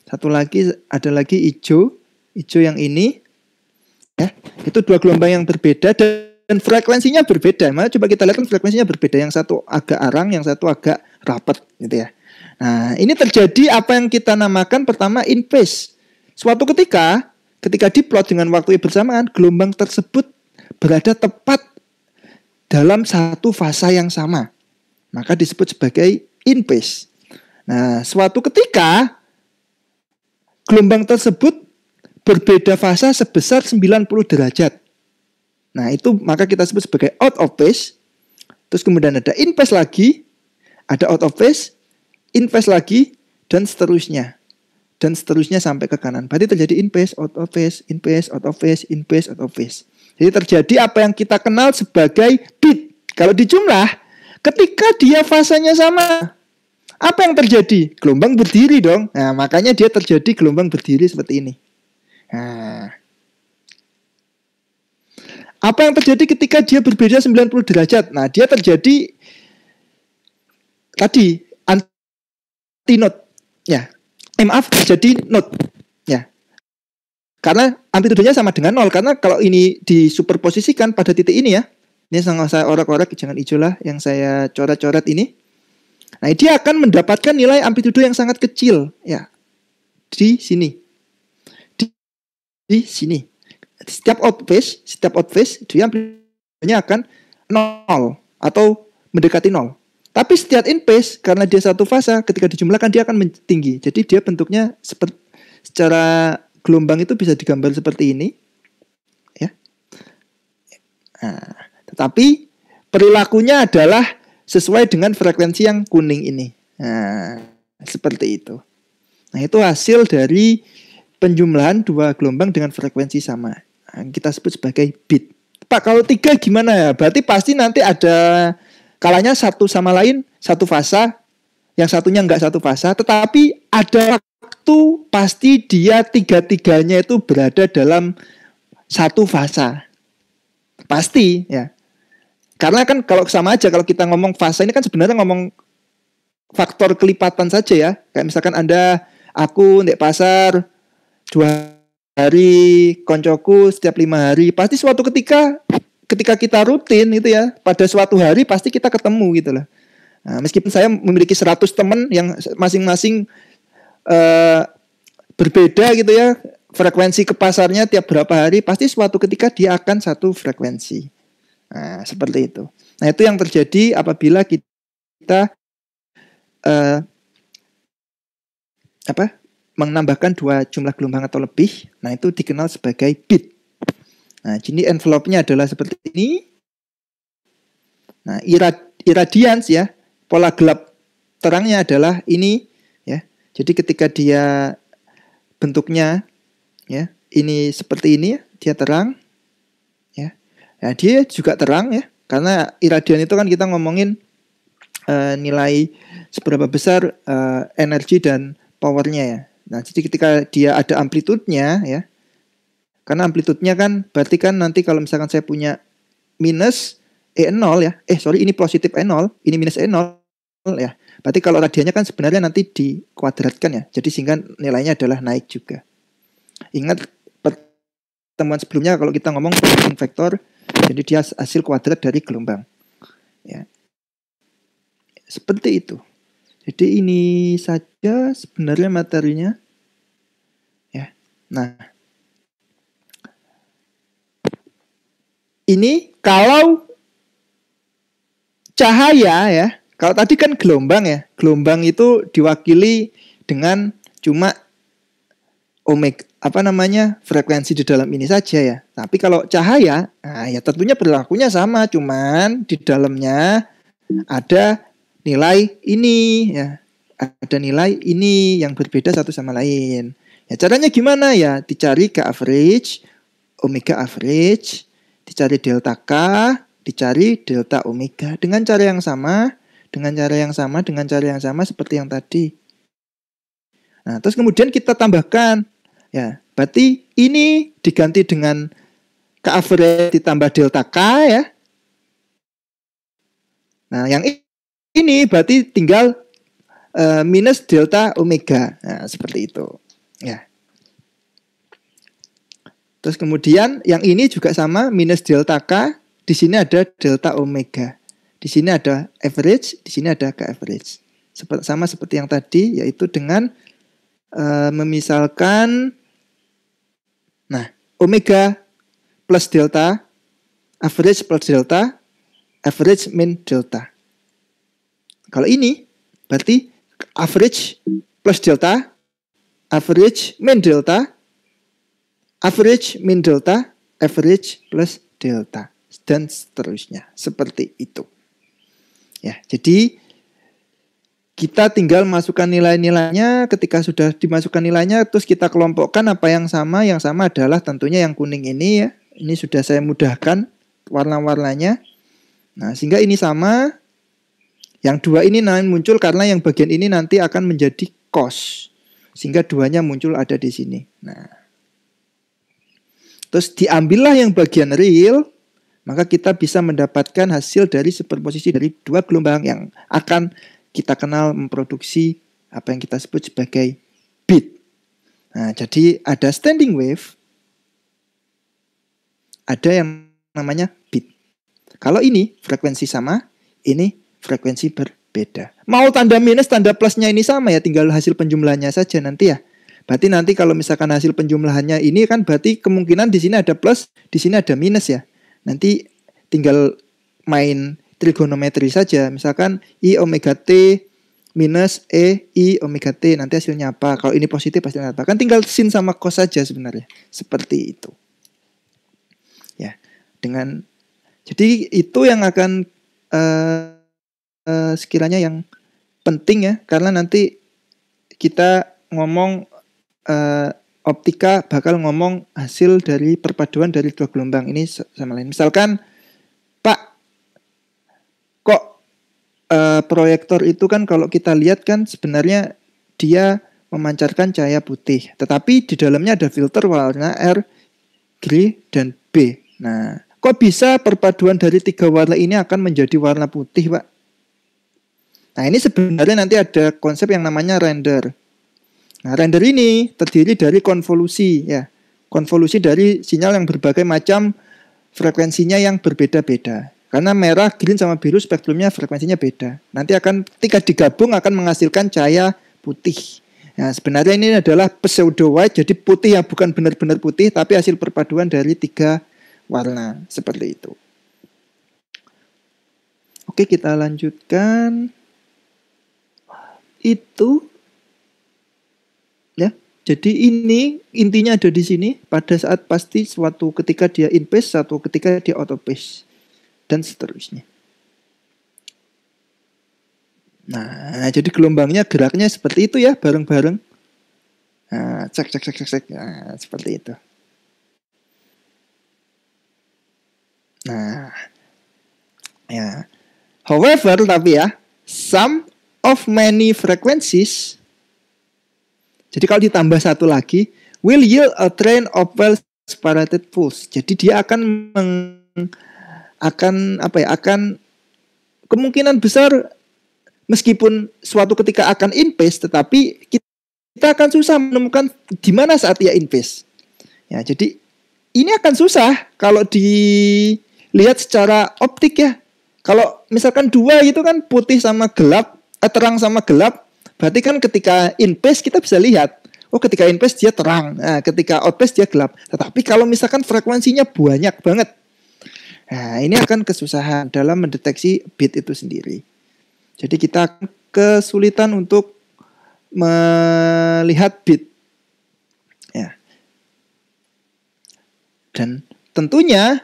Satu lagi ada lagi hijau yang ini ya. Itu 2 gelombang yang berbeda dan frekuensinya berbeda. Maka coba kita lihat kan frekuensinya berbeda. Yang satu agak arang, yang satu agak rapat gitu ya. Nah, ini terjadi apa yang kita namakan pertama in phase. Suatu ketika diplot dengan waktu bersamaan, gelombang tersebut berada tepat dalam satu fasa yang sama. Maka disebut sebagai in phase. Nah, suatu ketika gelombang tersebut berbeda fasa sebesar 90 derajat. Nah, itu maka kita sebut sebagai out of phase. Terus kemudian ada in phase lagi, ada out of phase, in phase lagi, dan seterusnya. Dan seterusnya sampai ke kanan. Berarti terjadi in phase, out of phase, in phase, out of phase, in phase, out of phase. Jadi terjadi apa yang kita kenal sebagai beat. Kalau di jumlah, ketika dia fasanya sama, apa yang terjadi? Gelombang berdiri dong. Nah, makanya dia terjadi gelombang berdiri seperti ini. Nah, apa yang terjadi ketika dia berbeda 90 derajat? Nah, dia terjadi tadi anti-node. Ya. Maaf, terjadi node. Ya. Karena amplitudenya sama dengan 0. Karena kalau ini disuperposisikan pada titik ini ya. Ini saya orek-orek, jangan hijau lah yang saya coret-coret ini. Nah, dia akan mendapatkan nilai amplitudo yang sangat kecil. Ya. Di sini. Di sini. Setiap out phase dia amplitudonya akan 0 atau mendekati 0. Tapi setiap in phase karena dia satu fasa, ketika dijumlahkan dia akan tinggi. Jadi dia bentuknya secara gelombang itu bisa digambar seperti ini. Ya. Nah, tetapi perilakunya adalah sesuai dengan frekuensi yang kuning ini. Nah, seperti itu. Nah, itu hasil dari penjumlahan dua gelombang dengan frekuensi sama. Nah, kita sebut sebagai beat. Pak, kalau 3 gimana ya? Berarti pasti nanti ada kalanya satu sama lain, satu fasa, yang satunya enggak satu fasa, tetapi ada waktu pasti dia tiga-tiganya itu berada dalam satu fasa. Pasti, ya. Karena kan kalau sama aja, kalau kita ngomong fasa ini kan sebenarnya ngomong faktor kelipatan saja ya. Kayak misalkan aku ndek pasar 2 hari, koncoku setiap 5 hari, pasti suatu ketika kita rutin itu ya, pada suatu hari pasti kita ketemu gitu loh. Nah, meskipun saya memiliki 100 teman yang masing-masing berbeda gitu ya, frekuensi ke pasarnya tiap berapa hari, pasti suatu ketika dia akan satu frekuensi. Nah, seperti itu. Nah, itu yang terjadi apabila kita menambahkan 2 jumlah gelombang atau lebih. Nah, itu dikenal sebagai beat. Nah, jadi envelope-nya adalah seperti ini. Nah, irradiance ya, pola gelap terangnya adalah ini ya. Jadi ketika dia bentuknya ya, ini seperti ini ya, dia terang ya. Nah, dia juga terang ya, karena irradian itu kan kita ngomongin nilai seberapa besar energi dan powernya ya. Nah, jadi ketika dia ada amplitudenya ya, karena amplitudenya kan berarti kan nanti kalau misalkan saya punya minus E0 ya, ini positif E0, ini minus E0 ya, berarti kalau radiannya kan sebenarnya nanti dikuadratkan ya, jadi sehingga nilainya adalah naik juga. Ingat pertemuan sebelumnya kalau kita ngomong Poynting vektor, jadi dia hasil kuadrat dari gelombang ya, seperti itu. Jadi ini saja sebenarnya materinya ya. Nah, ini kalau cahaya ya, kalau tadi kan gelombang ya, gelombang itu diwakili dengan cuma frekuensi di dalam ini saja ya. Tapi kalau cahaya, nah ya tentunya perilakunya sama, cuman di dalamnya ada nilai ini ya, ada nilai ini yang berbeda satu sama lain. Ya caranya gimana ya? Dicari K average, omega average, dicari delta K, dicari delta omega dengan cara yang sama, dengan cara yang sama seperti yang tadi. Nah, terus kemudian kita tambahkan ya, berarti ini diganti dengan K average ditambah delta K ya. Nah, yang ini berarti tinggal minus delta omega. Nah, seperti itu. Ya. Terus kemudian yang ini juga sama, minus delta K, di sini ada delta omega. Di sini ada average, di sini ada K average. sama seperti yang tadi, yaitu dengan memisalkan omega plus delta, average plus delta, average min delta. Kalau ini berarti average plus delta, average min delta, average min delta, average plus delta, dan seterusnya. Seperti itu. Ya, jadi kita tinggal masukkan nilai-nilainya. Ketika sudah dimasukkan nilainya, terus kita kelompokkan apa yang sama. Yang sama adalah tentunya yang kuning ini ya. Ini sudah saya mudahkan warna-warnanya. Nah, sehingga ini sama. Yang dua ini nanti muncul karena yang bagian ini nanti akan menjadi cos. Sehingga duanya muncul ada di sini. Nah, terus diambillah yang bagian real. Maka kita bisa mendapatkan hasil dari superposisi dari dua gelombang yang akan kita kenal memproduksi apa yang kita sebut sebagai beat. Nah, jadi ada standing wave, ada yang namanya beat. Kalau ini frekuensi sama, ini frekuensi berbeda. Mau tanda minus, tanda plusnya ini sama ya, tinggal hasil penjumlahannya saja nanti ya. Berarti nanti kalau misalkan hasil penjumlahannya ini kan berarti kemungkinan di sini ada plus, di sini ada minus ya. Nanti tinggal main trigonometri saja. Misalkan I omega T minus E I omega T. Nanti hasilnya apa? Kalau ini positif hasilnya apa? Kan tinggal sin sama cos saja sebenarnya. Seperti itu. Ya, jadi itu yang akan sekiranya yang penting ya. Karena nanti kita ngomong optika bakal ngomong hasil dari perpaduan dari dua gelombang ini sama lain. Misalkan, Pak, kok proyektor itu kan kalau kita lihat kan sebenarnya dia memancarkan cahaya putih, tetapi di dalamnya ada filter warna R, gray, dan B. Nah, kok bisa perpaduan dari tiga warna ini akan menjadi warna putih, Pak? Nah, ini sebenarnya nanti ada konsep yang namanya render. Nah, render ini terdiri dari konvolusi ya. Konvolusi dari sinyal yang berbagai macam frekuensinya yang berbeda-beda. Karena merah, green sama biru spektrumnya frekuensinya beda. Nanti akan ketika digabung akan menghasilkan cahaya putih. Nah, sebenarnya ini adalah pseudo white, jadi putih yang bukan benar-benar putih tapi hasil perpaduan dari tiga warna seperti itu. Oke, kita lanjutkan. Itu ya. Jadi ini intinya ada di sini. Pada saat pasti suatu ketika dia in phase, suatu ketika dia out of phase, dan seterusnya. Nah, jadi gelombangnya geraknya seperti itu ya, bareng-bareng. Nah, cek. Nah, seperti itu. Nah, ya. However, tapi ya, some of many frequencies. Jadi kalau ditambah satu lagi, will yield a train of well separated pulse. Jadi dia akan kemungkinan besar meskipun suatu ketika akan in phase, tetapi kita akan susah menemukan di mana saat ia in phase. Ya, jadi ini akan susah kalau dilihat secara optik ya. Kalau misalkan dua itu kan putih sama gelap, terang sama gelap. Berarti kan ketika in phase kita bisa lihat, oh ketika in phase dia terang, nah, ketika out phase dia gelap. Tetapi kalau misalkan frekuensinya banyak banget, nah ini akan kesusahan dalam mendeteksi bit itu sendiri. Jadi kita akan kesulitan untuk melihat bit. Ya. Dan tentunya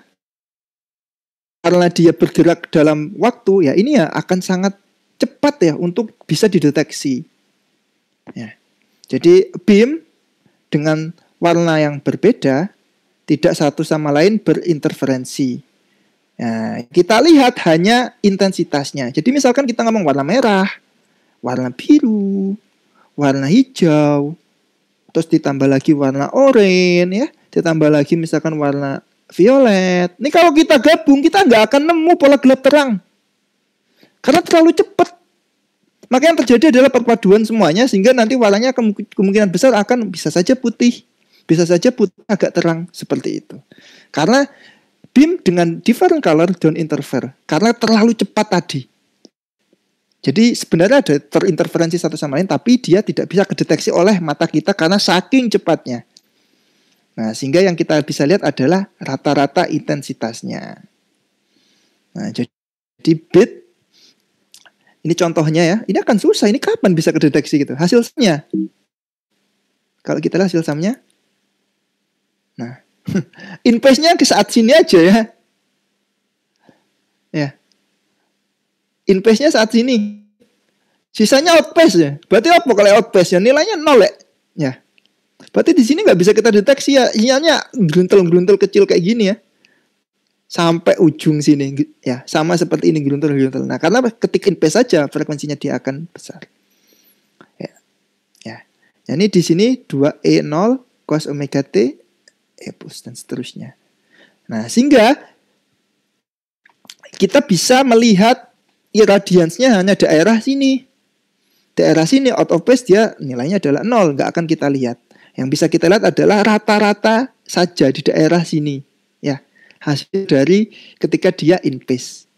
karena dia bergerak dalam waktu, ya ini ya akan sangat cepat ya untuk bisa dideteksi. Ya. Jadi beam dengan warna yang berbeda tidak satu sama lain berinterferensi. Nah, kita lihat hanya intensitasnya. Jadi misalkan kita ngomong warna merah, warna biru, warna hijau, terus ditambah lagi warna oranye ya, ditambah lagi misalkan warna violet. Ini kalau kita gabung kita nggak akan nemu pola gelap terang. Karena terlalu cepat. Maka yang terjadi adalah perpaduan semuanya sehingga nanti warnanya kemungkinan besar akan bisa saja putih, bisa saja putih agak terang seperti itu. Karena beam dengan different color don't interfere karena terlalu cepat tadi. Jadi sebenarnya ada terinterferensi satu sama lain, tapi dia tidak bisa kedeteksi oleh mata kita karena saking cepatnya. Nah, sehingga yang kita bisa lihat adalah rata-rata intensitasnya. Nah, jadi bit, ini contohnya ya, ini akan susah, ini kapan bisa kedeteksi gitu. Hasil sumnya, kalau kita lihat hasil sumnya, nah, in phase-nya ke saat sini aja ya. Ya. In phase-nya saat sini. Sisanya out phase ya. Berarti apa kalau out phase ya? Nilainya 0 ya. Ya. Berarti di sini nggak bisa kita deteksi ya. Sinyalnya geruntel-geruntel kecil kayak gini ya. Sampai ujung sini ya. Sama seperti ini geruntel-geruntel. Nah, karena ketik in phase saja frekuensinya dia akan besar. Ya. Ya. Jadi di sini 2E0 cos omega T E plus dan seterusnya. Nah, sehingga kita bisa melihat irradiance-nya hanya daerah sini. Daerah sini out of phase dia nilainya adalah 0, nggak akan kita lihat. Yang bisa kita lihat adalah rata-rata saja di daerah sini. Ya, hasil dari ketika dia in phase.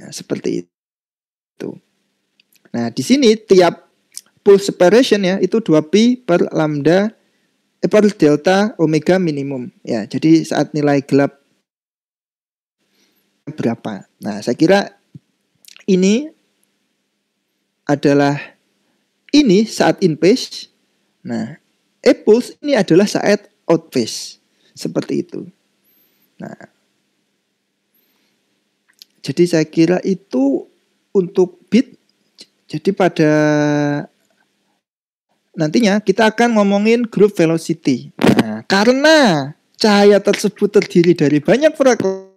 Ya, seperti itu. Nah, di sini tiap pulse separation ya itu 2pi per lambda per delta omega minimum. Ya, jadi saat nilai gelap berapa. Nah, saya kira ini adalah ini saat in phase. Nah, E-pulse ini adalah saat out phase. Seperti itu. Nah, jadi saya kira itu untuk bit. Jadi pada nantinya kita akan ngomongin group velocity. Nah, karena cahaya tersebut terdiri dari banyak frekuensi,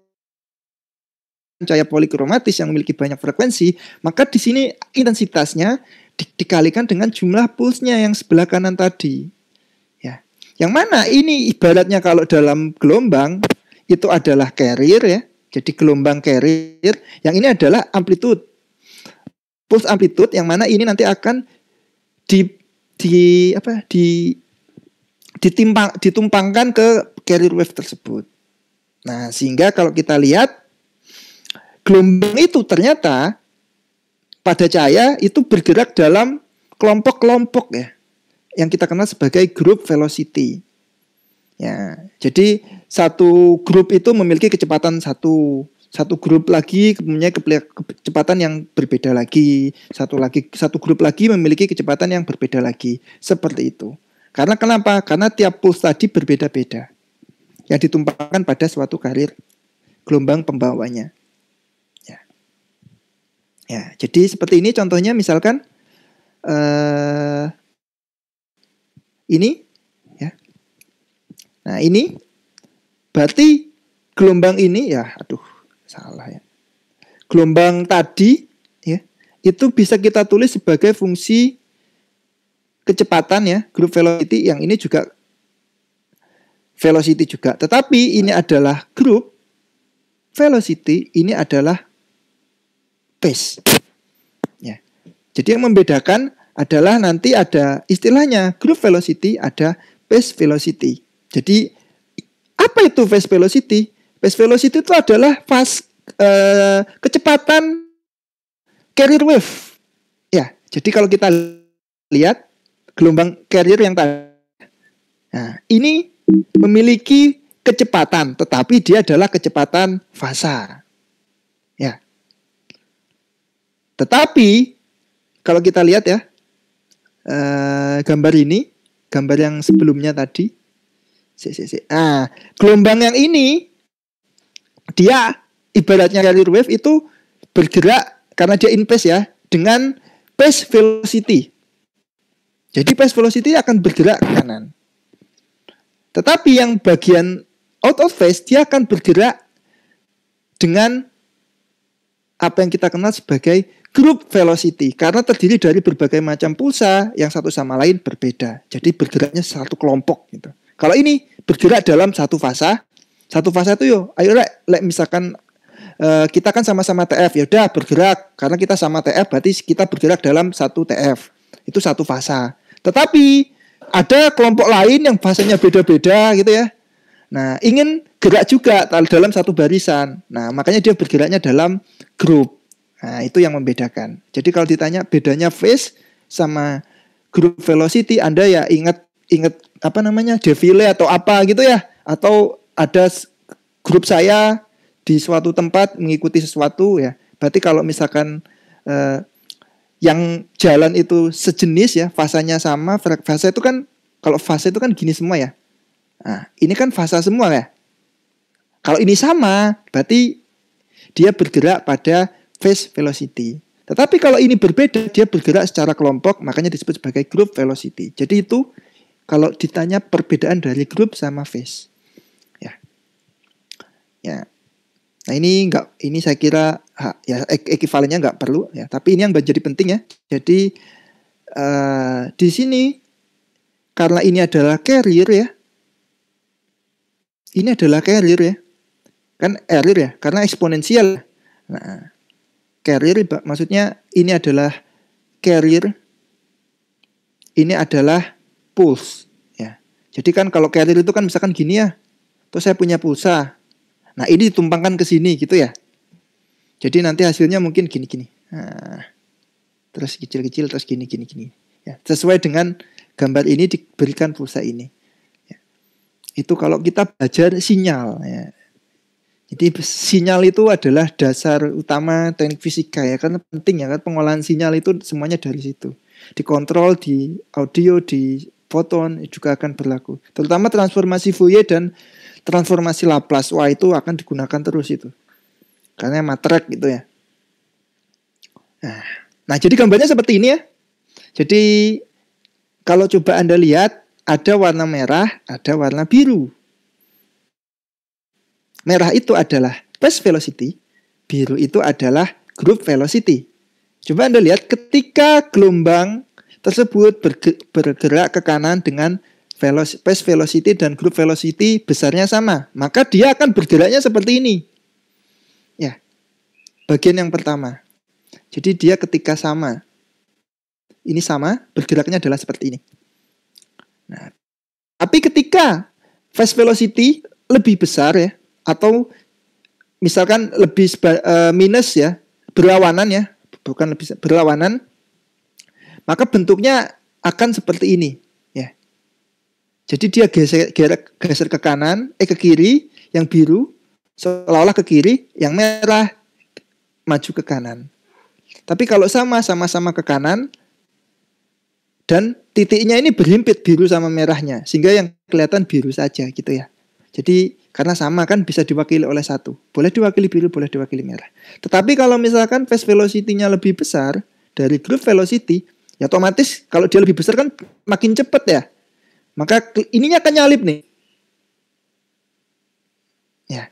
cahaya polikromatis yang memiliki banyak frekuensi, maka di sini intensitasnya dikalikan dengan jumlah pulse-nya yang sebelah kanan tadi. Ya. Yang mana ini ibaratnya kalau dalam gelombang itu adalah carrier ya. Jadi gelombang carrier, yang ini adalah amplitude. Pulse amplitude yang mana ini nanti akan ditumpangkan ke carrier wave tersebut. Nah, sehingga kalau kita lihat gelombang itu ternyata pada cahaya itu bergerak dalam kelompok-kelompok ya, yang kita kenal sebagai group velocity. Ya, jadi satu grup itu memiliki kecepatan satu grup lagi mempunyai kecepatan yang berbeda lagi, satu grup lagi memiliki kecepatan yang berbeda lagi, seperti itu. Karena kenapa? Karena tiap pulse tadi berbeda-beda yang ditumpangkan pada suatu carrier gelombang pembawanya. Ya, jadi seperti ini contohnya misalkan ini ya. Nah, ini berarti gelombang ini ya, salah ya. Gelombang tadi ya, itu bisa kita tulis sebagai fungsi kecepatan ya, group velocity, yang ini juga velocity juga. Tetapi ini adalah group velocity, ini adalah phase. Ya. Jadi yang membedakan adalah nanti ada istilahnya group velocity, ada phase velocity. Jadi apa itu phase velocity? Phase velocity itu adalah kecepatan carrier wave. Ya, jadi kalau kita lihat gelombang carrier yang tadi, nah, ini memiliki kecepatan, tetapi dia adalah kecepatan fasa. Ya. Tetapi kalau kita lihat ya gambar ini, gambar yang sebelumnya tadi, gelombang yang ini dia ibaratnya carrier wave itu bergerak karena dia in phase ya dengan phase velocity. Jadi phase velocity akan bergerak ke kanan. Tetapi yang bagian out of phase dia akan bergerak dengan apa yang kita kenal sebagai group velocity, karena terdiri dari berbagai macam pulsa yang satu sama lain berbeda. Jadi bergeraknya satu kelompok gitu. Kalau ini bergerak dalam satu fasa itu ayo misalkan kita kan sama-sama TF, ya udah bergerak karena kita sama TF berarti kita bergerak dalam satu TF. Itu satu fasa. Tetapi ada kelompok lain yang fasanya beda-beda gitu ya. Nah, ingin gerak juga dalam satu barisan. Nah, makanya dia bergeraknya dalam grup. Nah, itu yang membedakan. Jadi kalau ditanya bedanya phase sama group velocity, Anda ya ingat apa namanya, defile atau apa gitu ya, atau ada grup saya di suatu tempat mengikuti sesuatu ya. Berarti kalau misalkan yang jalan itu sejenis ya, fasanya sama, fase itu kan, kalau fase itu kan gini semua ya. Nah, ini kan fase semua ya. Kalau ini sama, berarti dia bergerak pada phase velocity. Tetapi kalau ini berbeda, dia bergerak secara kelompok, makanya disebut sebagai group velocity. Jadi itu kalau ditanya perbedaan dari group sama phase. Ya. Nah, ini saya kira ya ekivalennya nggak perlu ya, tapi ini yang menjadi penting ya. Jadi di sini karena ini adalah carrier ya. Ini adalah carrier ya. Kan error ya, karena eksponensial. Nah, carrier maksudnya ini adalah carrier, ini adalah pulse ya. Jadi kan kalau carrier itu kan misalkan gini ya, terus saya punya pulsa, nah ini ditumpangkan ke sini gitu ya. Jadi nanti hasilnya mungkin gini-gini, nah, terus kecil-kecil, terus gini ya, sesuai dengan gambar ini diberikan pulsa ini ya. Itu kalau kita belajar sinyal ya. Jadi sinyal itu adalah dasar utama teknik fisika ya, karena penting ya kan, pengolahan sinyal itu semuanya dari situ. Dikontrol di audio, di foton juga akan berlaku. Terutama transformasi Fourier dan transformasi Laplace. Wah, itu akan digunakan terus itu. Karena matrek gitu ya. Nah, jadi gambarnya seperti ini ya. Jadi kalau coba Anda lihat, ada warna merah, ada warna biru. Merah itu adalah phase velocity, biru itu adalah group velocity. Coba Anda lihat ketika gelombang tersebut bergerak ke kanan dengan phase velocity dan group velocity besarnya sama, maka dia akan bergeraknya seperti ini. Ya. Bagian yang pertama. Jadi dia ketika sama, ini sama, bergeraknya adalah seperti ini. Nah, tapi ketika phase velocity lebih besar ya, atau misalkan lebih minus ya, berlawanan ya, bukan lebih berlawanan, maka bentuknya akan seperti ini ya. Jadi dia geser ke kanan, ke kiri, yang biru seolah-olah ke kiri, yang merah maju ke kanan. Tapi kalau sama-sama ke kanan dan titiknya ini berhimpit biru sama merahnya, sehingga yang kelihatan biru saja gitu ya. Jadi karena sama kan bisa diwakili oleh satu. Boleh diwakili biru, boleh diwakili merah. Tetapi kalau misalkan phase velocity-nya lebih besar dari group velocity, ya otomatis kalau dia lebih besar kan makin cepat ya. Maka ininya akan nyalip nih. Ya.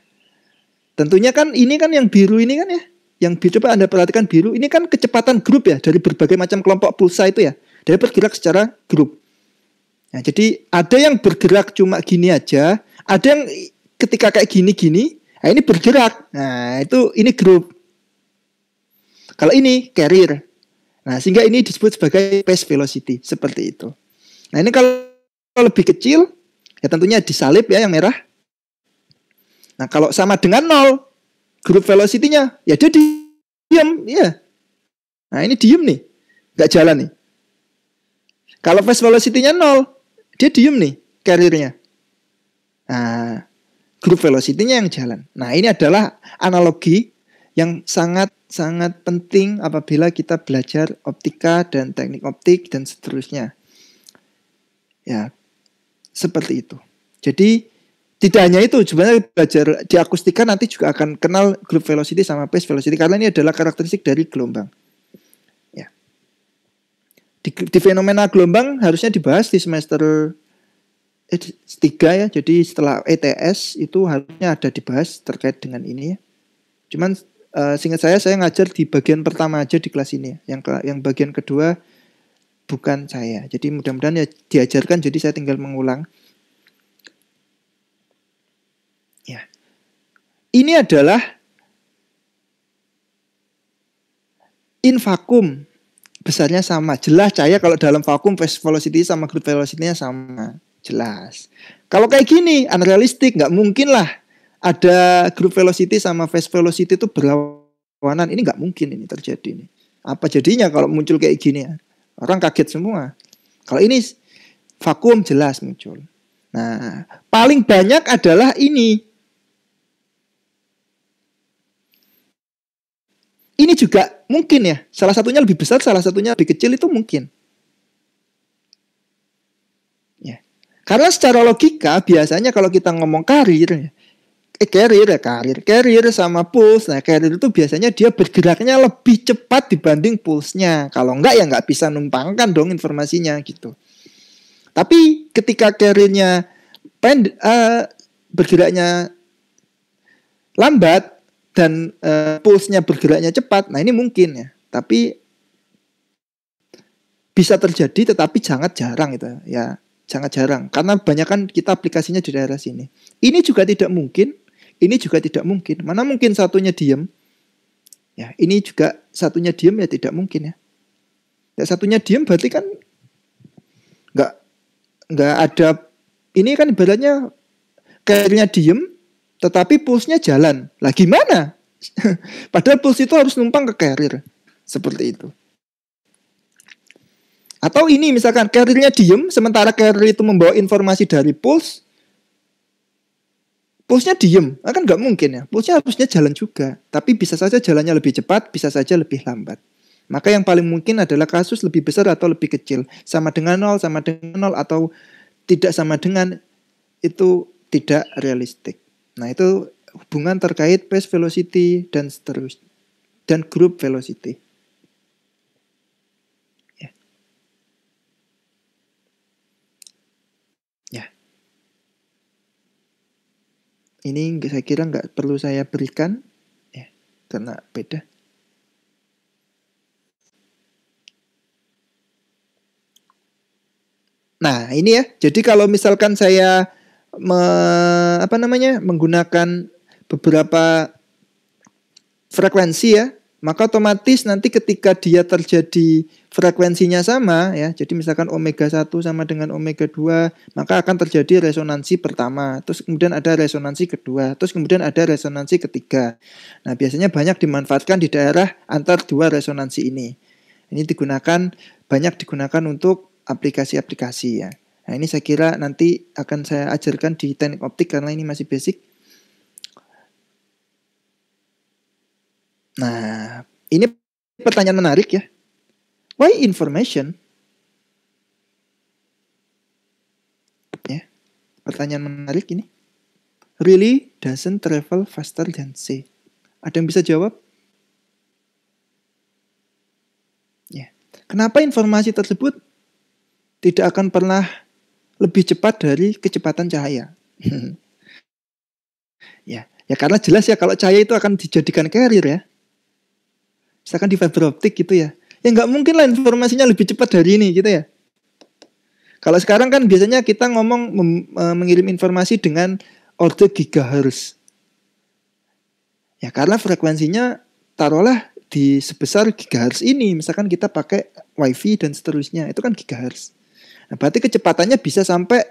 Tentunya kan ini kan yang biru ini kan ya. Yang biru, coba Anda perhatikan biru, ini kan kecepatan grup ya, dari berbagai macam kelompok pulsa itu ya. Dia bergerak secara grup. Nah, jadi ada yang bergerak cuma gini aja, ada yang ketika kayak gini-gini, nah ini bergerak. Nah, ini grup. Kalau ini carrier. Nah, sehingga ini disebut sebagai phase velocity, seperti itu. Nah, ini kalau lebih kecil, ya tentunya disalib ya yang merah. Nah, kalau sama dengan 0, group velocity-nya, ya dia diam, ya. Nah, ini diem nih, nggak jalan nih. Kalau phase velocity-nya 0, dia diem nih, carrier-nya. Nah, group velocity-nya yang jalan. Nah, ini adalah analogi yang sangat penting apabila kita belajar optika dan teknik optik dan seterusnya. Ya, seperti itu. Jadi tidak hanya itu, sebenarnya belajar di akustika nanti juga akan kenal group velocity sama phase velocity karena ini adalah karakteristik dari gelombang. Ya. Di fenomena gelombang harusnya dibahas di semester 3 ya. Jadi setelah ETS itu harusnya ada dibahas terkait dengan ini ya. Cuman seingat saya ngajar di bagian pertama aja di kelas ini ya. Yang bagian kedua bukan saya. Jadi mudah-mudahan ya diajarkan, jadi saya tinggal mengulang. Ya. Ini adalah in vakum. Besarnya sama. Jelas cahaya kalau dalam vakum phase velocity sama group velocity-nya sama. Jelas. Kalau kayak gini, unrealistic, nggak mungkin lah ada group velocity sama phase velocity itu berlawanan. berlawanan, ini nggak mungkin ini terjadi ini. Apa jadinya kalau muncul kayak gini ya? Orang kaget semua. Kalau ini vakuum jelas muncul. Nah, paling banyak adalah ini. Ini juga mungkin ya. Salah satunya lebih besar, salah satunya lebih kecil, itu mungkin. Ya. Karena secara logika biasanya kalau kita ngomong karir sama pulse. Nah, carrier itu biasanya dia bergeraknya lebih cepat dibanding pulse-nya. Kalau enggak ya enggak bisa numpangkan dong informasinya gitu. Tapi ketika carrier-nya bergeraknya lambat dan pulse-nya bergeraknya cepat, nah ini mungkin ya. Tapi bisa terjadi, tetapi sangat jarang itu ya, sangat jarang. Karena banyak kan kita aplikasinya di daerah sini. Ini juga tidak mungkin. Ini juga tidak mungkin. Mana mungkin satunya diam? Ya, ini juga satunya diam ya tidak mungkin ya. Ya satunya diam berarti kan nggak ada. Ini kan ibaratnya carrier-nya diam, tetapi pulse-nya jalan. Lah gimana? Padahal pulse itu harus numpang ke carrier. Seperti itu. Atau ini misalkan carrier-nya diam, sementara carrier itu membawa informasi dari pulse. Pulse-nya diem, kan nggak mungkin ya. Pulse-nya harusnya jalan juga, tapi bisa saja jalannya lebih cepat, bisa saja lebih lambat. Maka yang paling mungkin adalah kasus lebih besar atau lebih kecil. Sama dengan 0, atau tidak sama dengan, itu tidak realistik. Nah, itu hubungan terkait phase velocity dan seterusnya. Dan group velocity. Ya. Ya. Ini saya kira nggak perlu saya berikan ya, karena beda. Nah ini ya, jadi kalau misalkan saya menggunakan beberapa frekuensi ya, maka otomatis nanti ketika dia terjadi frekuensinya sama ya, jadi misalkan omega 1 sama dengan omega 2, maka akan terjadi resonansi pertama, terus kemudian ada resonansi kedua, terus kemudian ada resonansi ketiga. Nah biasanya banyak dimanfaatkan di daerah antar dua resonansi ini. Ini banyak digunakan untuk aplikasi-aplikasi ya. Nah ini saya kira nanti akan saya ajarkan di teknik optik karena ini masih basic. Nah, ini pertanyaan menarik ya. Why information? Ya, pertanyaan menarik ini. Really doesn't travel faster than C. Ada yang bisa jawab? Ya. Kenapa informasi tersebut tidak akan pernah lebih cepat dari kecepatan cahaya? Ya karena jelas ya kalau cahaya itu akan dijadikan carrier ya. Misalkan di fiber optik gitu ya. Ya nggak mungkin lah informasinya lebih cepat dari ini gitu ya. Kalau sekarang kan biasanya kita ngomong mengirim informasi dengan order gigahertz. Ya karena frekuensinya taruhlah di sebesar gigahertz ini. Misalkan kita pakai wifi dan seterusnya. Itu kan gigahertz. Nah berarti kecepatannya bisa sampai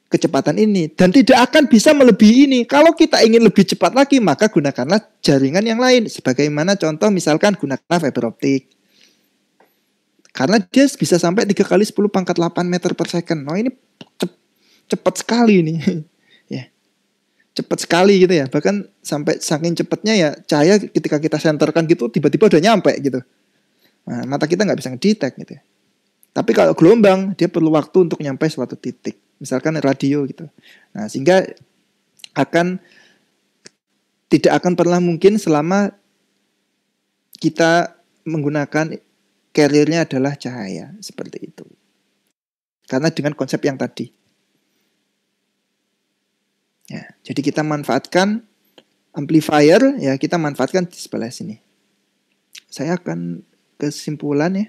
kecepatan ini. Dan tidak akan bisa melebihi ini. Kalau kita ingin lebih cepat lagi, maka gunakanlah jaringan yang lain. Sebagaimana contoh misalkan gunakanlah fiber optik. Karena dia bisa sampai 3 kali 10 pangkat 8 meter per second. Nah ini cepat sekali ini. Ya, cepat sekali gitu ya. Bahkan sampai saking cepatnya ya cahaya ketika kita senterkan gitu tiba-tiba udah nyampe gitu. Nah, mata kita nggak bisa ngedetect gitu ya. Tapi kalau gelombang dia perlu waktu untuk nyampe suatu titik. Misalkan radio gitu. Nah, sehingga tidak akan pernah mungkin selama kita menggunakan carrier-nya adalah cahaya seperti itu. Karena dengan konsep yang tadi. Ya, jadi kita manfaatkan amplifier ya, kita manfaatkan di sebelah sini. Saya akan kesimpulan ya.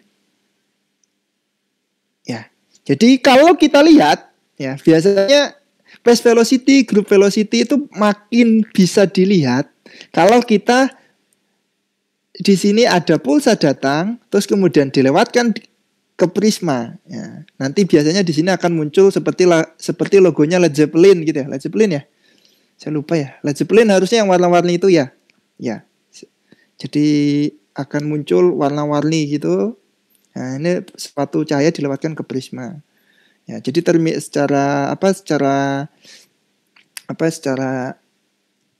Ya. Jadi kalau kita lihat ya, biasanya phase velocity, group velocity itu makin bisa dilihat kalau kita di sini ada pulsa datang, terus kemudian dilewatkan ke prisma. Ya, nanti biasanya di sini akan muncul seperti logonya Led Zeppelin gitu ya, Led Zeppelin ya. Saya lupa ya, Led Zeppelin harusnya yang warna-warni itu ya. Ya. Jadi akan muncul warna-warni gitu. Nah, ini suatu cahaya dilewatkan ke prisma. Ya, jadi secara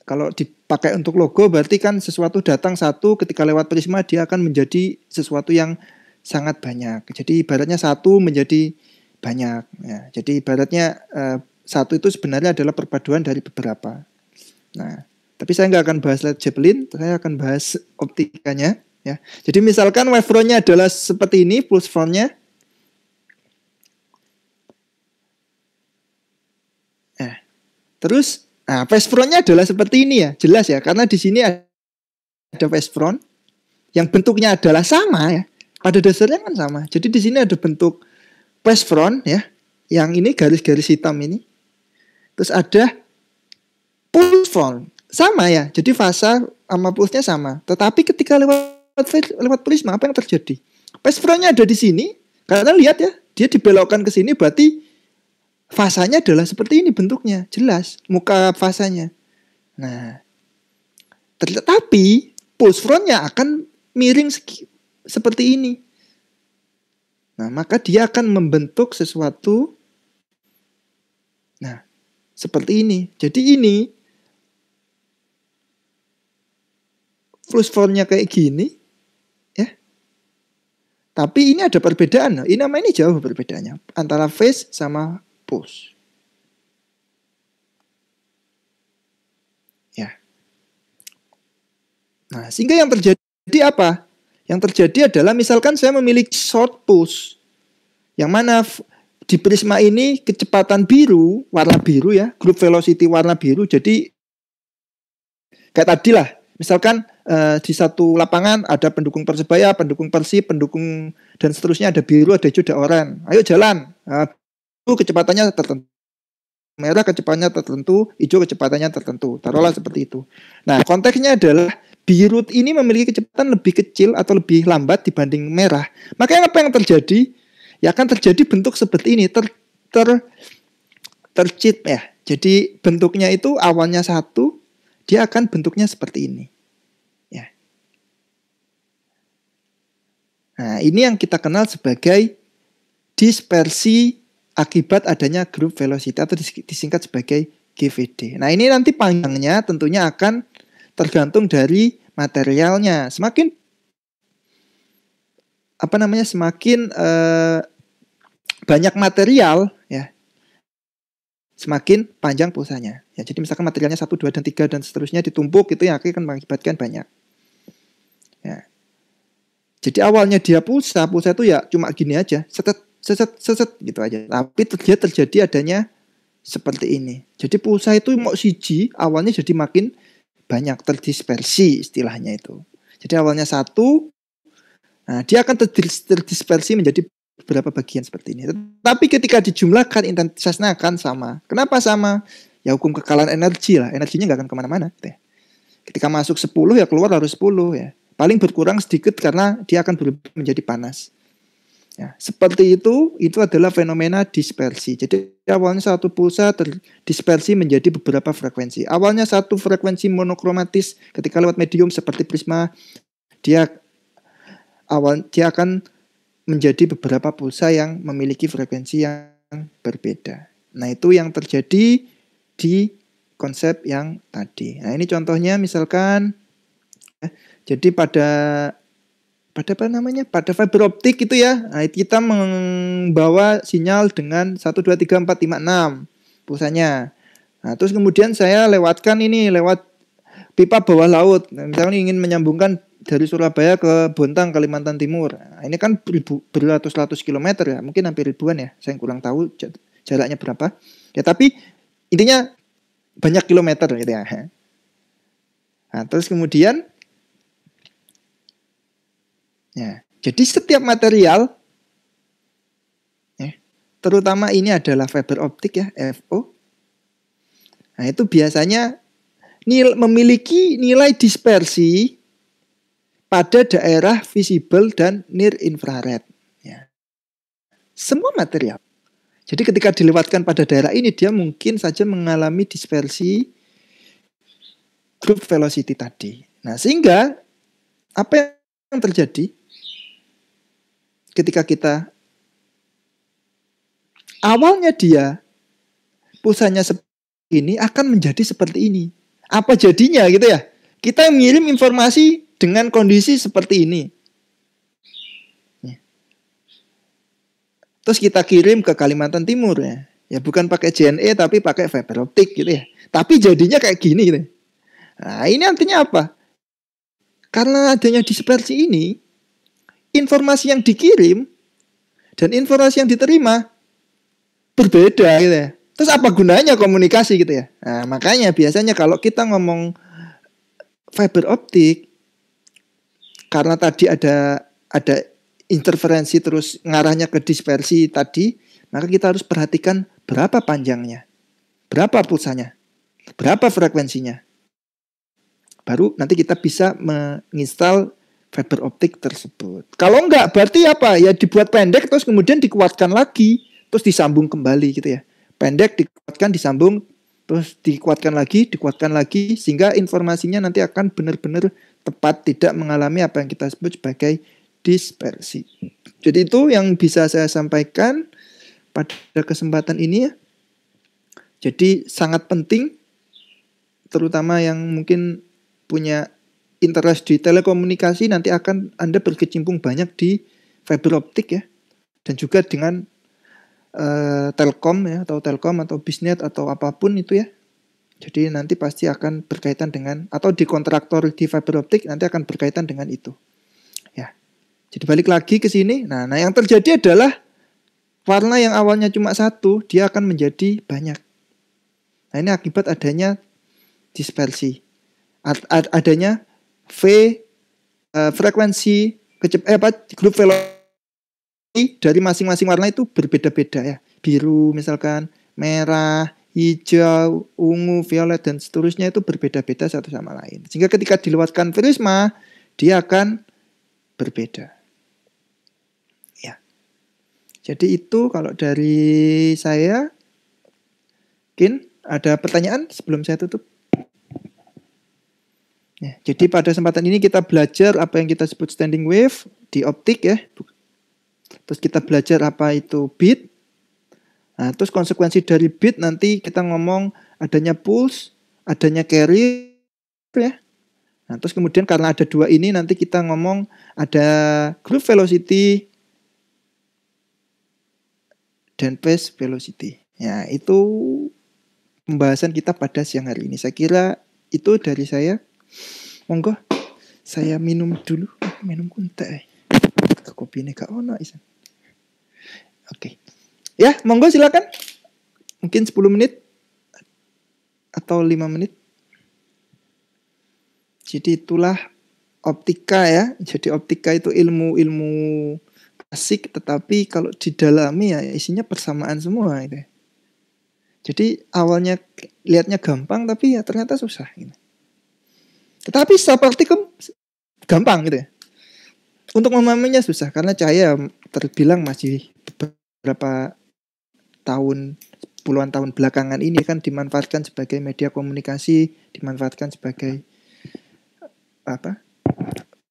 kalau dipakai untuk logo berarti kan sesuatu datang satu, ketika lewat prisma dia akan menjadi sesuatu yang sangat banyak. Jadi ibaratnya satu menjadi banyak. Ya, jadi ibaratnya satu itu sebenarnya adalah perpaduan dari beberapa. Nah, tapi saya nggak akan bahas Led Zeppelin, saya akan bahas optikanya. Ya, jadi misalkan wavefront-nya adalah seperti ini, pulse front-nya. Nah, terus, phase front-nya adalah seperti ini ya, jelas ya, karena di sini ada phase front yang bentuknya adalah sama ya, pada dasarnya kan sama. Jadi di sini ada bentuk phase front ya, yang ini garis-garis hitam ini. Terus ada pulse front, sama ya, jadi fasa sama pulse-nya sama. Tetapi ketika lewat prisma apa yang terjadi? Phase front-nya ada di sini, karena lihat ya, dia dibelokkan ke sini berarti fasanya adalah seperti ini bentuknya, jelas muka fasanya. Nah, tetapi pulse front-nya akan miring seperti ini. Nah, maka dia akan membentuk sesuatu. Nah, seperti ini. Jadi ini pulse front-nya kayak gini, ya. Tapi ini ada perbedaan. Ini jauh perbedaannya antara phase sama pulse. Ya. Nah, sehingga yang terjadi apa? Yang terjadi adalah misalkan saya memiliki short pulse, yang mana di prisma ini kecepatan biru, warna biru ya, group velocity warna biru. Jadi kayak tadi lah, misalkan di satu lapangan ada pendukung Persebaya, pendukung Persib, pendukung dan seterusnya, ada biru, ada hijau, ada oranye. Ayo jalan. Kecepatannya tertentu, merah kecepatannya tertentu, hijau kecepatannya tertentu, taruhlah seperti itu. Nah, konteksnya adalah biru ini memiliki kecepatan lebih kecil atau lebih lambat dibanding merah. Makanya apa yang terjadi? Ya akan terjadi bentuk seperti ini, tercip ya. Jadi bentuknya itu awalnya satu, dia akan bentuknya seperti ini. Ya. Nah, ini yang kita kenal sebagai dispersi akibat adanya group velocity atau disingkat sebagai GVD. Nah, ini nanti panjangnya tentunya akan tergantung dari materialnya. Semakin semakin banyak material ya, semakin panjang pulsanya. Ya, jadi misalkan materialnya 1, 2 dan 3 dan seterusnya ditumpuk, itu yang akan mengakibatkan banyak. Ya. Jadi awalnya dia pulsa itu ya cuma gini aja, seset gitu aja. Tapi terjadi adanya seperti ini. Jadi pulsa itu mau siji, awalnya jadi makin banyak, terdispersi istilahnya itu. Jadi awalnya satu, nah dia akan terdispersi menjadi beberapa bagian seperti ini. Tapi ketika dijumlahkan intensitasnya akan sama. Kenapa sama? Ya hukum kekalahan energi lah. Energinya nggak akan kemana-mana. Ketika masuk 10 ya keluar harus 10 ya. Paling berkurang sedikit karena dia akan berubah menjadi panas. Ya, seperti itu adalah fenomena dispersi. Jadi awalnya satu pulsa terdispersi menjadi beberapa frekuensi. Awalnya satu frekuensi monokromatis, ketika lewat medium seperti prisma, dia akan menjadi beberapa pulsa yang memiliki frekuensi yang berbeda. Nah, itu yang terjadi di konsep yang tadi. Nah, ini contohnya misalkan, jadi pada fiber optik itu ya, nah, kita membawa sinyal dengan 1, 2, 3, 4, 5, 6 pulsanya. Nah, terus kemudian saya lewat pipa bawah laut. Nah, misalnya ingin menyambungkan dari Surabaya ke Bontang, Kalimantan Timur. Nah, ini kan beratus-ratus kilometer ya, mungkin hampir ribuan ya, saya kurang tahu jaraknya berapa. Ya, tapi intinya banyak kilometer gitu ya. Nah, terus kemudian ya, jadi setiap material, terutama ini adalah fiber optik ya, FO. Nah, itu biasanya memiliki nilai dispersi pada daerah visible dan near infrared. Ya. Semua material. Jadi ketika dilewatkan pada daerah ini, dia mungkin saja mengalami dispersi group velocity tadi. Nah, sehingga Apa yang terjadi ketika kita awalnya dia pulsanya seperti ini akan menjadi seperti ini. Apa jadinya gitu ya? Kita mengirim informasi dengan kondisi seperti ini. Terus kita kirim ke Kalimantan Timur ya. Ya bukan pakai JNE tapi pakai fiber optik gitu ya. Tapi jadinya kayak gini gitu. Nah, ini artinya apa? Karena adanya dispersi ini, informasi yang dikirim dan informasi yang diterima berbeda gitu ya. Terus apa gunanya komunikasi gitu ya? Nah, makanya biasanya kalau kita ngomong fiber optik, karena tadi ada interferensi terus ngarahnya ke dispersi tadi, maka kita harus perhatikan berapa panjangnya, berapa pulsanya, berapa frekuensinya. Baru nanti kita bisa menginstal fiber optik tersebut. Kalau enggak, berarti apa? Ya dibuat pendek terus kemudian dikuatkan lagi, terus disambung kembali gitu ya. Pendek dikuatkan, disambung, terus dikuatkan lagi, sehingga informasinya nanti akan benar-benar tepat, tidak mengalami apa yang kita sebut sebagai dispersi. Jadi itu yang bisa saya sampaikan pada kesempatan ini ya. Jadi sangat penting, terutama yang mungkin punya interest di telekomunikasi, nanti akan Anda berkecimpung banyak di fiber optik ya. Dan juga dengan telkom ya, atau telkom atau bisnet atau apapun itu ya. Jadi nanti pasti akan berkaitan dengan, atau di kontraktor di fiber optik nanti akan berkaitan dengan itu. Ya. Jadi balik lagi ke sini. Nah, yang terjadi adalah warna yang awalnya cuma satu, dia akan menjadi banyak. Nah, ini akibat adanya dispersi. Adanya frekuensi grup velocity dari masing-masing warna itu berbeda-beda ya. Biru misalkan, merah, hijau, ungu, violet dan seterusnya itu berbeda-beda satu sama lain. Sehingga ketika dilewatkan prisma, dia akan berbeda. Ya. Jadi itu kalau dari saya. Mungkin ada pertanyaan sebelum saya tutup? Ya, jadi pada kesempatan ini kita belajar apa yang kita sebut standing wave di optik ya. Terus kita belajar apa itu bit. Nah, terus konsekuensi dari bit nanti kita ngomong adanya pulse, adanya carrier ya. Nah, terus kemudian karena ada dua ini nanti kita ngomong ada group velocity dan phase velocity. Ya, itu pembahasan kita pada siang hari ini. Saya kira itu dari saya. Monggo, saya minum dulu. Minum kuntek. Kopi ini gak ono isan. Oke. Ya, monggo silakan. Mungkin 10 menit atau 5 menit. Jadi itulah optika ya. Jadi optika itu ilmu klasik, tetapi kalau didalami ya isinya persamaan semua gitu. Jadi awalnya lihatnya gampang tapi ya ternyata susah gitu. Tetapi secara praktikum gampang gitu ya. Untuk memahaminya susah karena cahaya terbilang masih beberapa tahun, puluhan tahun belakangan ini kan dimanfaatkan sebagai media komunikasi, dimanfaatkan sebagai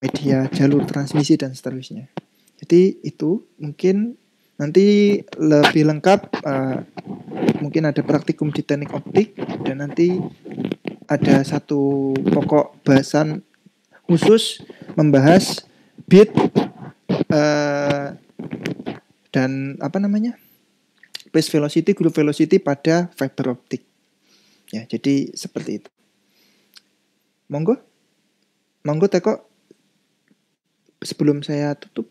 media jalur transmisi dan seterusnya. Jadi itu mungkin nanti lebih lengkap, mungkin ada praktikum di teknik optik dan nanti ada satu pokok bahasan khusus membahas bit dan phase velocity, group velocity pada fiber optik. Ya, jadi seperti itu. Monggo Teko, sebelum saya tutup.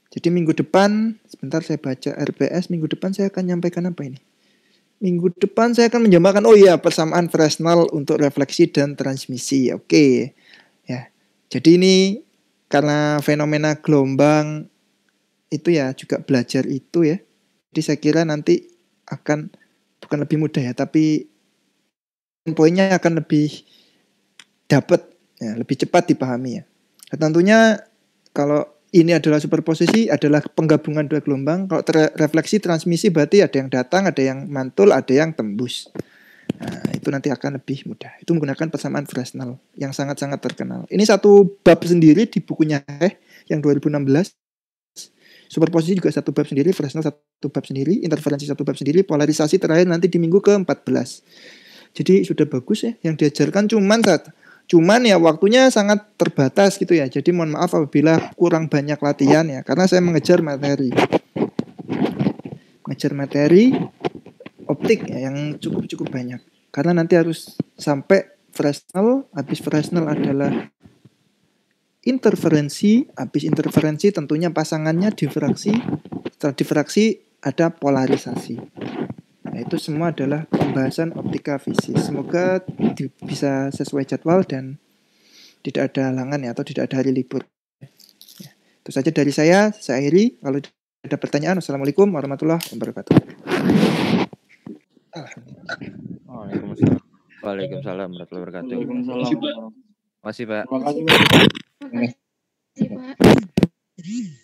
Jadi minggu depan, sebentar saya baca RPS, minggu depan saya akan nyampaikan apa ini? Minggu depan saya akan menjamakan persamaan Fresnel untuk refleksi dan transmisi. Oke. Ya. Jadi ini karena fenomena gelombang itu ya juga belajar itu ya. Jadi saya kira nanti akan bukan lebih mudah ya, tapi poinnya akan lebih dapat ya, lebih cepat dipahami ya. Dan tentunya kalau ini adalah superposisi, adalah penggabungan dua gelombang. Kalau refleksi transmisi berarti ada yang datang, ada yang mantul, ada yang tembus. Nah, itu nanti akan lebih mudah. Itu menggunakan persamaan Fresnel yang sangat-sangat terkenal. Ini satu bab sendiri di bukunya yang 2016. Superposisi juga satu bab sendiri, Fresnel satu bab sendiri, interferensi satu bab sendiri, polarisasi terakhir nanti di minggu ke-14. Jadi sudah bagus ya, yang diajarkan cuman ya waktunya sangat terbatas gitu ya. Jadi mohon maaf apabila kurang banyak latihan ya, karena saya mengejar materi optik ya, yang cukup banyak. Karena nanti harus sampai Fresnel, habis Fresnel adalah interferensi, habis interferensi tentunya pasangannya difraksi, setelah difraksi ada polarisasi. Nah, itu semua adalah pembahasan optika fisik. Semoga bisa sesuai jadwal dan tidak ada halangan ya, atau tidak ada hari libur. Ya, itu saja dari saya akhiri. Kalau ada pertanyaan, wassalamualaikum warahmatullahi wabarakatuh. Waalaikumsalam. Waalaikumsalam warahmatullahi wabarakatuh. Waalaikumsalam. Makasih, Pak. Terima kasih, Pak. Terima kasih, Pak.